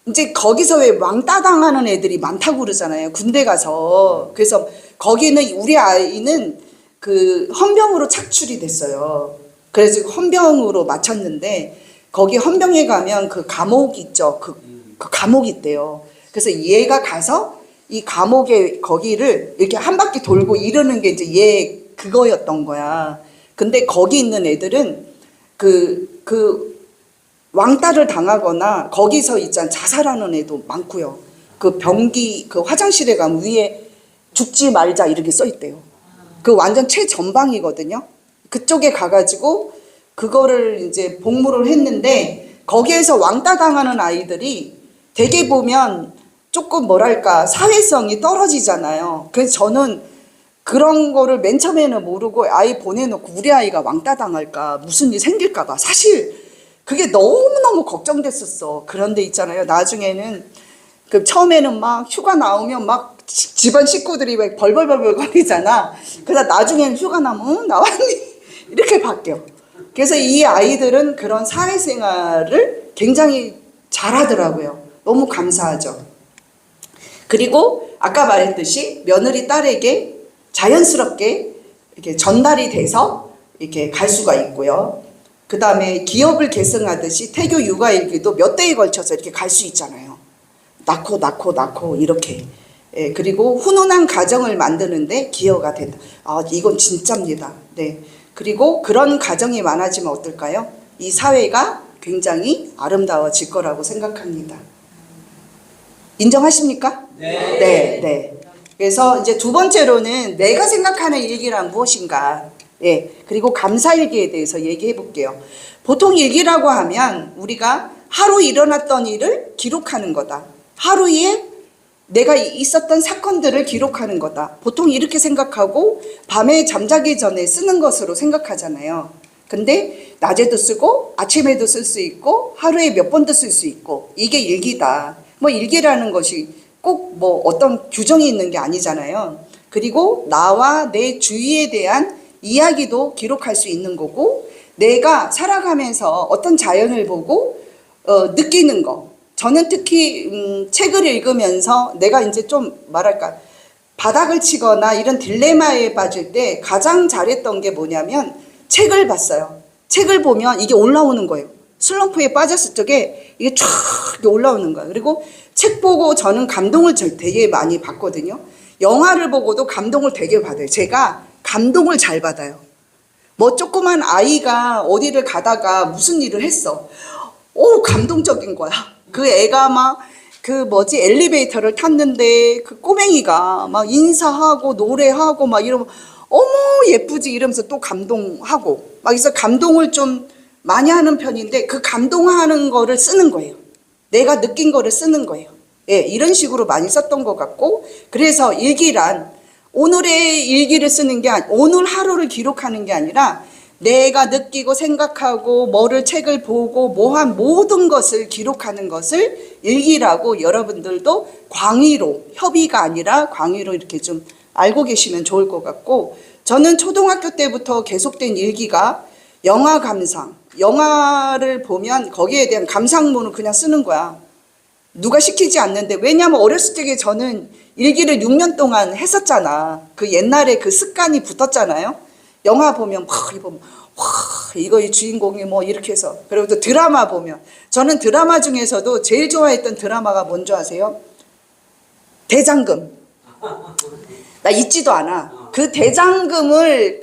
이제 거기서 왜 왕따 당하는 애들이 많다고 그러잖아요. 군대 가서. 그래서 거기는 우리 아이는 헌병으로 착출이 됐어요. 그래서 헌병으로 마쳤는데 거기 헌병에 가면 그 감옥 있죠. 그 감옥이 있대요. 그래서 얘가 가서 이 감옥에 거기를 이렇게 한 바퀴 돌고 이러는 게 이제 얘 그거였던 거야. 근데 거기 있는 애들은 왕따를 당하거나 거기서 있잖아 자살하는 애도 많고요. 변기 화장실에 가면 위에 죽지 말자 이렇게 써 있대요. 완전 최전방이거든요. 그쪽에 가가지고 그거를 이제 복무를 했는데 거기에서 왕따 당하는 아이들이 대개 보면 조금 뭐랄까 사회성이 떨어지잖아요. 그래서 저는 그런 거를 맨 처음에는 모르고 아이 보내놓고 우리 아이가 왕따 당할까 무슨 일 생길까 봐 사실 그게 너무너무 걱정됐었어. 그런데 있잖아요. 나중에는 그 처음에는 막 휴가 나오면 막 집안 식구들이 왜 벌벌벌벌 거리잖아. 그러다 나중에는 휴가 나면 나왔니? 이렇게 바뀌어. 그래서 이 아이들은 그런 사회생활을 굉장히 잘하더라고요. 너무 감사하죠. 그리고 아까 말했듯이 며느리 딸에게 자연스럽게 이렇게 전달이 돼서 이렇게 갈 수가 있고요. 그 다음에 기업을 계승하듯이 태교 육아일기도 몇 대에 걸쳐서 이렇게 갈 수 있잖아요. 낳고 이렇게. 예, 그리고 훈훈한 가정을 만드는데 기여가 된다. 아, 이건 진짜입니다. 네. 그리고 그런 가정이 많아지면 어떨까요? 이 사회가 굉장히 아름다워질 거라고 생각합니다. 인정하십니까? 네. 네. 그래서 이제 두 번째로는 내가 생각하는 일기란 무엇인가. 예. 그리고 감사일기에 대해서 얘기해 볼게요. 보통 일기라고 하면 우리가 하루 일어났던 일을 기록하는 거다. 하루에 내가 있었던 사건들을 기록하는 거다. 보통 이렇게 생각하고 밤에 잠자기 전에 쓰는 것으로 생각하잖아요. 근데 낮에도 쓰고 아침에도 쓸 수 있고 하루에 몇 번도 쓸 수 있고 이게 일기다. 뭐 일기라는 것이 꼭 뭐 어떤 규정이 있는 게 아니잖아요. 그리고 나와 내 주위에 대한 이야기도 기록할 수 있는 거고 내가 살아가면서 어떤 자연을 보고 느끼는 거. 저는 특히 책을 읽으면서 내가 이제 좀 말할까 바닥을 치거나 이런 딜레마에 빠질 때 가장 잘했던 게 뭐냐면 책을 봤어요. 책을 보면 이게 올라오는 거예요. 슬럼프에 빠졌을 적에 이게 쫙 올라오는 거예요. 그리고 책 보고 저는 감동을 되게 많이 받거든요. 영화를 보고도 감동을 되게 받아요. 제가 감동을 잘 받아요. 뭐 조그만 아이가 어디를 가다가 무슨 일을 했어. 오, 감동적인 거야. 그 애가 막 엘리베이터를 탔는데 그 꼬맹이가 막 인사하고 노래하고 막 이러면 어머 예쁘지 이러면서 또 감동하고 막 그래서 감동을 좀 많이 하는 편인데 그 감동하는 거를 쓰는 거예요. 내가 느낀 거를 쓰는 거예요. 예, 이런 식으로 많이 썼던 것 같고 그래서 일기란 오늘의 일기를 쓰는 게 오늘 하루를 기록하는 게 아니라 내가 느끼고 생각하고 뭐를 책을 보고 뭐한 모든 것을 기록하는 것을 일기라고 여러분들도 광의로 협의가 아니라 광의로 이렇게 좀 알고 계시면 좋을 것 같고 저는 초등학교 때부터 계속된 일기가 영화 감상 영화를 보면 거기에 대한 감상문을 그냥 쓰는 거야. 누가 시키지 않는데 왜냐하면 어렸을 적에 저는 일기를 6년 동안 했었잖아. 그 옛날에 그 습관이 붙었잖아요. 영화 보면 막 이거 이 주인공이 뭐 이렇게 해서 그리고 또 드라마 보면 저는 드라마 중에서도 제일 좋아했던 드라마가 뭔지 아세요? 대장금. 나 잊지도 않아. 그 대장금을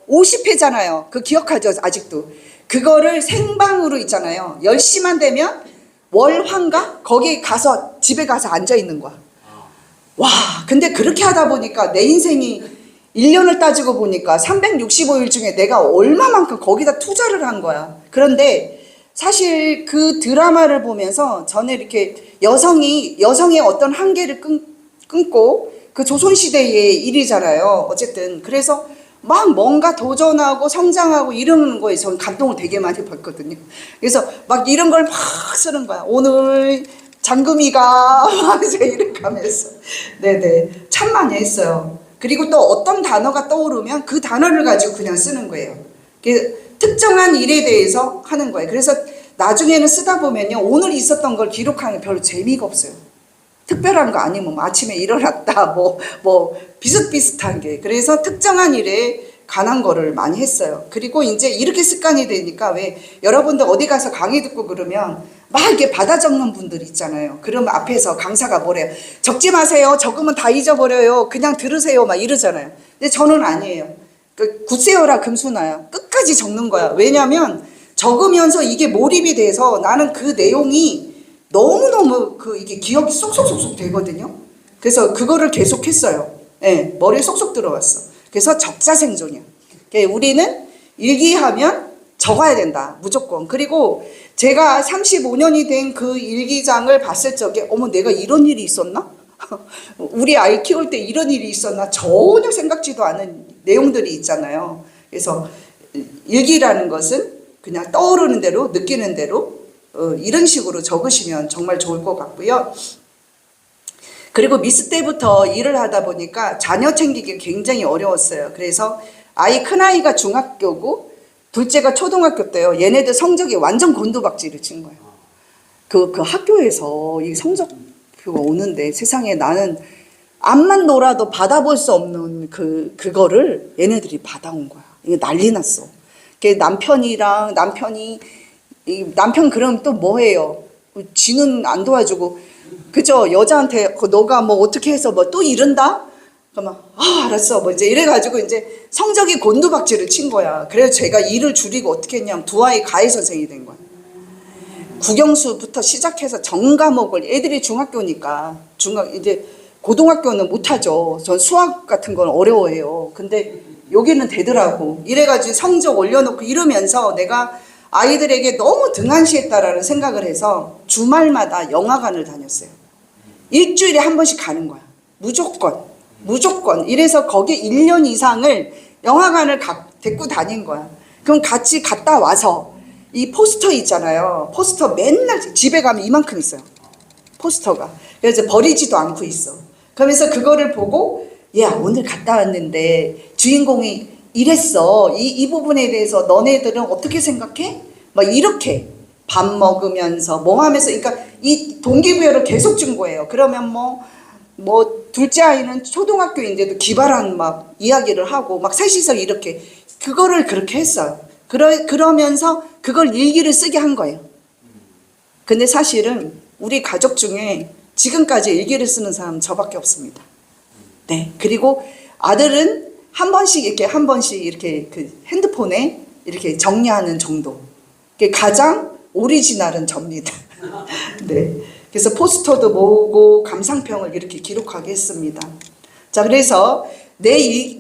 50회잖아요. 그 기억하죠? 아직도. 그거를 생방으로 있잖아요. 10시만 되면 월화인가? 거기 가서 집에 가서 앉아 있는 거야. 와, 근데 그렇게 하다 보니까 내 인생이 1년을 따지고 보니까 365일 중에 내가 얼마만큼 거기다 투자를 한 거야. 그런데 사실 그 드라마를 보면서 저는 이렇게 여성의 어떤 한계를 끊고 그 조선시대의 일이잖아요. 어쨌든. 그래서 막 뭔가 도전하고 성장하고 이러는 거에 저는 감동을 되게 많이 받거든요. 그래서 막 이런 걸 막 쓰는 거야. 오늘 장금이가 막 이제 이렇게 하면서. 네네. 참 많이 했어요. 그리고 또 어떤 단어가 떠오르면 그 단어를 가지고 그냥 쓰는 거예요. 특정한 일에 대해서 하는 거예요. 그래서 나중에는 쓰다 보면요. 오늘 있었던 걸 기록하는 별로 재미가 없어요. 특별한 거 아니면 뭐 아침에 일어났다 뭐 비슷비슷한 게. 그래서 특정한 일에 관한 거를 많이 했어요. 그리고 이제 이렇게 습관이 되니까 왜 여러분들 어디 가서 강의 듣고 그러면 막 이렇게 받아 적는 분들 있잖아요. 그러면 앞에서 강사가 뭐래요? 적지 마세요. 적으면 다 잊어버려요. 그냥 들으세요. 막 이러잖아요. 근데 저는 아니에요. 굳세어라 금수나야. 끝까지 적는 거야. 왜냐면 적으면서 이게 몰입이 돼서 나는 그 내용이 너무너무 이게 기억이 쏙쏙쏙쏙 되거든요. 그래서 그거를 계속 했어요. 네, 머리에 쏙쏙 들어왔어. 그래서 적자생존이야. 우리는 일기하면 적어야 된다. 무조건. 그리고 제가 35년이 된 그 일기장을 봤을 적에 어머 내가 이런 일이 있었나? 우리 아이 키울 때 이런 일이 있었나? 전혀 생각지도 않은 내용들이 있잖아요. 그래서 일기라는 것은 그냥 떠오르는 대로 느끼는 대로 이런 식으로 적으시면 정말 좋을 것 같고요. 그리고 미스 때부터 일을 하다 보니까 자녀 챙기기 굉장히 어려웠어요. 그래서 큰아이가 중학교고 둘째가 초등학교 때요. 얘네들 성적이 완전 곤두박질을 친 거예요. 그 학교에서 이 성적표가 오는데 세상에 나는 암만 놀아도 받아볼 수 없는 그거를 얘네들이 받아온 거야. 이거 난리 났어. 남편이 남편 그럼 또 뭐 해요? 지는 안 도와주고 그죠? 여자한테 너가 뭐 어떻게 해서 뭐 또 이른다? 그러면 알았어 뭐 이제 이래가지고 이제 성적이 곤두박질을 친 거야. 그래서 제가 일을 줄이고 어떻게 했냐면 두 아이 가해 선생이 된 거야. 국영수부터 시작해서 전 과목을 애들이 중학교니까 이제 고등학교는 못하죠. 전 수학 같은 건 어려워해요. 근데 여기는 되더라고. 이래가지고 성적 올려놓고 이러면서 내가 아이들에게 너무 등한시했다라는 생각을 해서 주말마다 영화관을 다녔어요. 일주일에 한 번씩 가는 거야. 무조건. 이래서 거기에 1년 이상을 영화관을 데리고 다닌 거야. 그럼 같이 갔다 와서 이 포스터 있잖아요. 포스터 맨날 집에 가면 이만큼 있어요. 포스터가. 그래서 버리지도 않고 있어. 그러면서 그거를 보고 야 오늘 갔다 왔는데 주인공이 이랬어. 이 부분에 대해서 너네들은 어떻게 생각해? 막 이렇게 밥 먹으면서 뭐 하면서 그러니까 이 동기부여를 계속 준 거예요. 그러면 뭐 둘째 아이는 초등학교인데도 기발한 막 이야기를 하고 막 셋이서 이렇게 그거를 그렇게 했어요. 그러면서 그걸 일기를 쓰게 한 거예요. 근데 사실은 우리 가족 중에 지금까지 일기를 쓰는 사람은 저밖에 없습니다. 네. 그리고 아들은 한 번씩 이렇게 그 핸드폰에 이렇게 정리하는 정도. 그게 가장 오리지널은 접니다. 네. 그래서 포스터도 모으고 감상평을 이렇게 기록하게 했습니다. 자, 그래서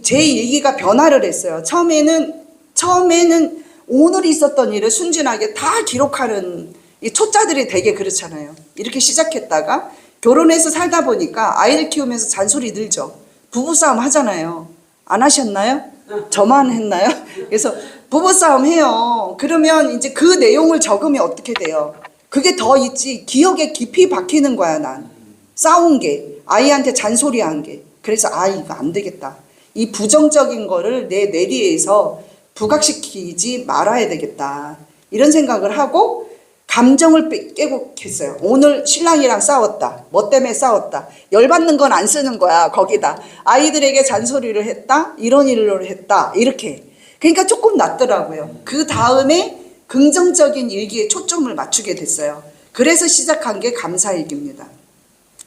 제 일기가 변화를 했어요. 처음에는 오늘 있었던 일을 순진하게 다 기록하는 이 초짜들이 되게 그렇잖아요. 이렇게 시작했다가 결혼해서 살다 보니까 아이를 키우면서 잔소리 늘죠. 부부싸움 하잖아요. 안 하셨나요? 저만 했나요? 그래서 부부싸움 해요. 그러면 이제 그 내용을 적으면 어떻게 돼요? 그게 더 있지. 기억에 깊이 박히는 거야, 난. 싸운 게, 아이한테 잔소리한 게. 그래서 이거 안 되겠다. 이 부정적인 거를 내 뇌리에서 부각시키지 말아야 되겠다. 이런 생각을 하고 감정을 깨고 했어요. 오늘 신랑이랑 싸웠다. 뭐 때문에 싸웠다. 열받는 건 안 쓰는 거야. 거기다. 아이들에게 잔소리를 했다. 이런 일을 했다. 이렇게. 그러니까 조금 낫더라고요. 그 다음에 긍정적인 일기에 초점을 맞추게 됐어요. 그래서 시작한 게 감사일기입니다.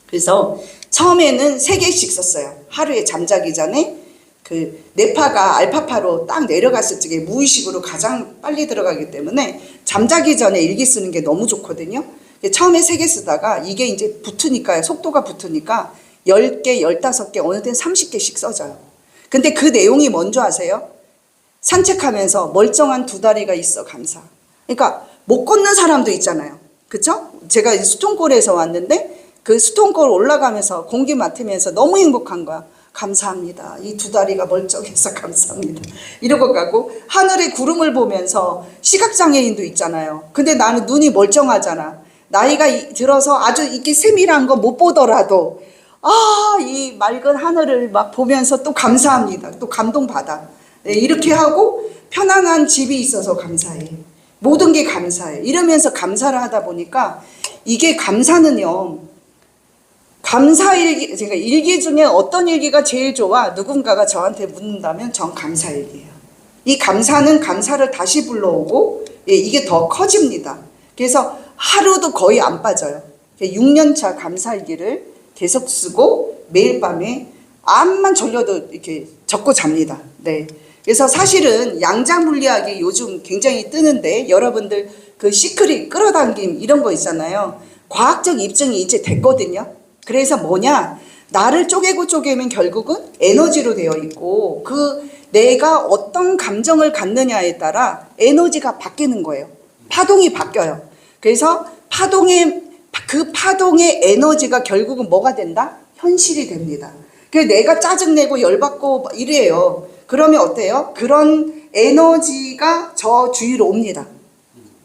그래서 처음에는 3개씩 썼어요. 하루에 잠자기 전에 그 뇌파가 알파파로 딱 내려갔을 적에 무의식으로 가장 빨리 들어가기 때문에 잠자기 전에 일기 쓰는 게 너무 좋거든요. 처음에 3개 쓰다가 이게 이제 붙으니까 속도가 붙으니까 10개, 15개, 어느 때는 30개씩 써져요. 근데 그 내용이 뭔지 아세요? 산책하면서 멀쩡한 2다리가 있어 감사. 그러니까 못 걷는 사람도 있잖아요. 그쵸? 제가 수통골에서 왔는데 그 수통골 올라가면서 공기 맡으면서 너무 행복한 거야. 감사합니다. 이 2다리가 멀쩡해서 감사합니다. 이러고 가고 하늘에 구름을 보면서 시각장애인도 있잖아요. 근데 나는 눈이 멀쩡하잖아. 나이가 들어서 아주 이렇게 세밀한 거 못 보더라도 이 맑은 하늘을 막 보면서 또 감사합니다. 또 감동받아. 네, 이렇게 하고 편안한 집이 있어서 감사해. 모든 게 감사해. 이러면서 감사를 하다 보니까 이게 감사는요. 감사일기, 제가 일기 중에 어떤 일기가 제일 좋아? 누군가가 저한테 묻는다면 전 감사일기예요. 이 감사는 감사를 다시 불러오고 이게 더 커집니다. 그래서 하루도 거의 안 빠져요. 6년차 감사일기를 계속 쓰고 매일 밤에 암만 졸려도 이렇게 적고 잡니다. 네. 그래서 사실은 양자물리학이 요즘 굉장히 뜨는데 여러분들 그 시크릿 끌어당김 이런 거 있잖아요. 과학적 입증이 이제 됐거든요. 그래서 뭐냐? 나를 쪼개고 쪼개면 결국은 에너지로 되어 있고 그 내가 어떤 감정을 갖느냐에 따라 에너지가 바뀌는 거예요. 파동이 바뀌어요. 그래서 그 파동의 에너지가 결국은 뭐가 된다? 현실이 됩니다. 그래서 내가 짜증내고 열받고 이래요. 그러면 어때요? 그런 에너지가 저 주위로 옵니다.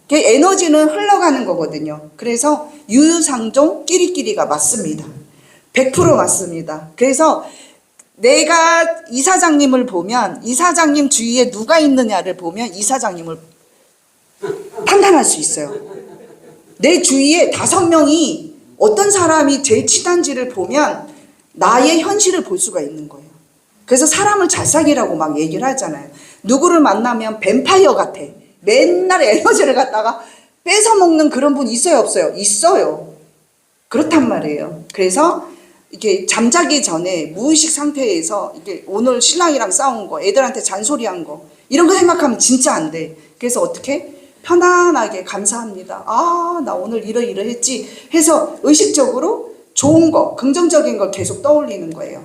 그 에너지는 흘러가는 거거든요. 그래서 유유상종 끼리끼리가 맞습니다. 100% 맞습니다. 그래서 내가 이사장님을 보면 이사장님 주위에 누가 있느냐를 보면 이사장님을 판단할 수 있어요. 내 주위에 5명이 어떤 사람이 제일 친한지를 보면 나의 현실을 볼 수가 있는 거예요. 그래서 사람을 잘 사귀라고 막 얘기를 하잖아요. 누구를 만나면 뱀파이어 같아. 맨날 에너지를 갖다가 뺏어 먹는 그런 분 있어요, 없어요? 있어요. 그렇단 말이에요. 그래서 이게 잠자기 전에 무의식 상태에서 이게 오늘 신랑이랑 싸운 거, 애들한테 잔소리한 거 이런 거 생각하면 진짜 안 돼. 그래서 어떻게? 편안하게 감사합니다. 아, 나 오늘 이러이러했지 해서 의식적으로 좋은 거, 긍정적인 걸 계속 떠올리는 거예요.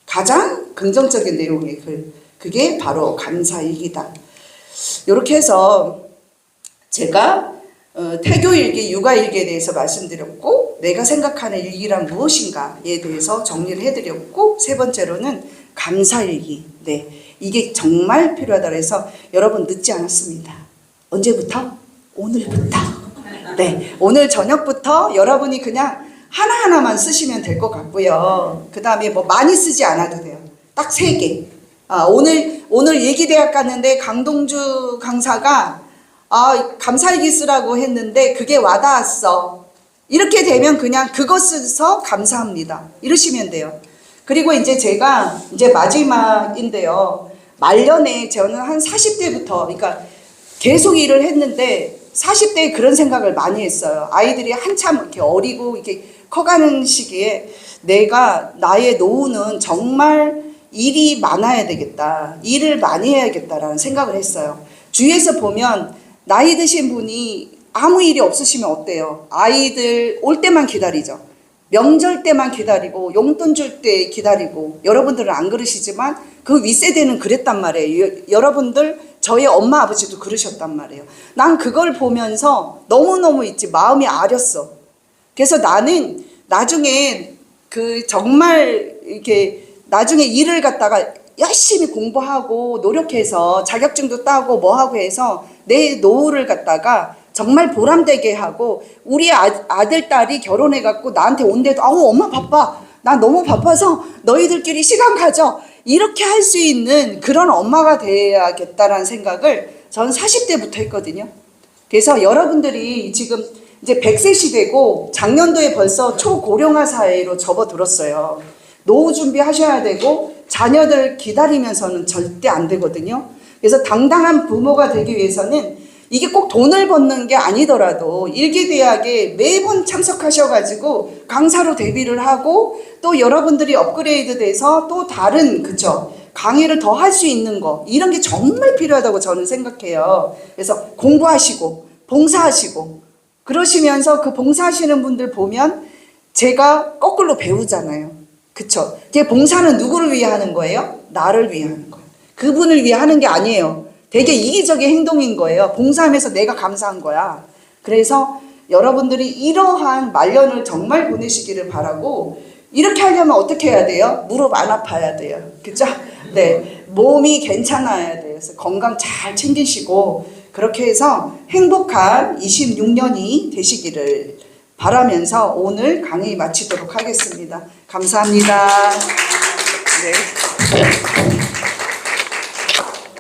가장 긍정적인 내용의 글, 그게 바로 감사일기다. 이렇게 해서 제가 태교일기, 육아일기에 대해서 말씀드렸고, 내가 생각하는 일기란 무엇인가에 대해서 정리를 해드렸고, 세 번째로는 감사일기. 네, 이게 정말 필요하다 그래서 여러분 늦지 않았습니다. 언제부터? 오늘부터. 네, 오늘 저녁부터 여러분이 그냥 하나하나만 쓰시면 될 것 같고요. 그 다음에 뭐 많이 쓰지 않아도 돼요. 딱 3개. 오늘 예기대학 갔는데 강동주 강사가 감사일기 쓰라고 했는데 그게 와닿았어. 이렇게 되면 그냥 그거 써서 감사합니다. 이러시면 돼요. 그리고 이제 제가 이제 마지막인데요. 말년에 저는 한 40대부터, 그러니까 계속 일을 했는데 40대에 그런 생각을 많이 했어요. 아이들이 한참 이렇게 어리고 이렇게 커가는 시기에 내가 나의 노후는 정말 일이 많아야 되겠다. 일을 많이 해야겠다라는 생각을 했어요. 주위에서 보면 나이 드신 분이 아무 일이 없으시면 어때요? 아이들 올 때만 기다리죠. 명절 때만 기다리고 용돈 줄 때 기다리고. 여러분들은 안 그러시지만 그 윗세대는 그랬단 말이에요. 여러분들 저희 엄마 아버지도 그러셨단 말이에요. 난 그걸 보면서 너무너무 마음이 아렸어. 그래서 나는 나중에 정말 이렇게 나중에 일을 갖다가 열심히 공부하고 노력해서 자격증도 따고 뭐하고 해서 내 노후를 갖다가 정말 보람되게 하고, 우리 아들, 딸이 결혼해갖고 나한테 온데도 엄마 바빠. 나 너무 바빠서 너희들끼리 시간 가져. 이렇게 할 수 있는 그런 엄마가 돼야겠다라는 생각을 저는 40대부터 했거든요. 그래서 여러분들이 지금 이제 100세 시대고 작년도에 벌써 초고령화 사회로 접어들었어요. 노후 준비하셔야 되고 자녀들 기다리면서는 절대 안 되거든요. 그래서 당당한 부모가 되기 위해서는 이게 꼭 돈을 버는 게 아니더라도 일기대학에 매번 참석하셔가지고 강사로 데뷔를 하고 또 여러분들이 업그레이드 돼서 또 다른 강의를 더 할 수 있는 거, 이런 게 정말 필요하다고 저는 생각해요. 그래서 공부하시고 봉사하시고 그러시면서 그 봉사하시는 분들 보면 제가 거꾸로 배우잖아요. 그쵸? 제 봉사는 누구를 위해 하는 거예요? 나를 위해 하는 거예요. 그분을 위해 하는 게 아니에요. 되게 이기적인 행동인 거예요. 봉사하면서 내가 감사한 거야. 그래서 여러분들이 이러한 말년을 정말 보내시기를 바라고, 이렇게 하려면 어떻게 해야 돼요? 무릎 안 아파야 돼요. 그죠? 네. 몸이 괜찮아야 돼요. 그래서 건강 잘 챙기시고, 그렇게 해서 행복한 26년이 되시기를 바라면서 오늘 강의 마치도록 하겠습니다. 감사합니다. 네.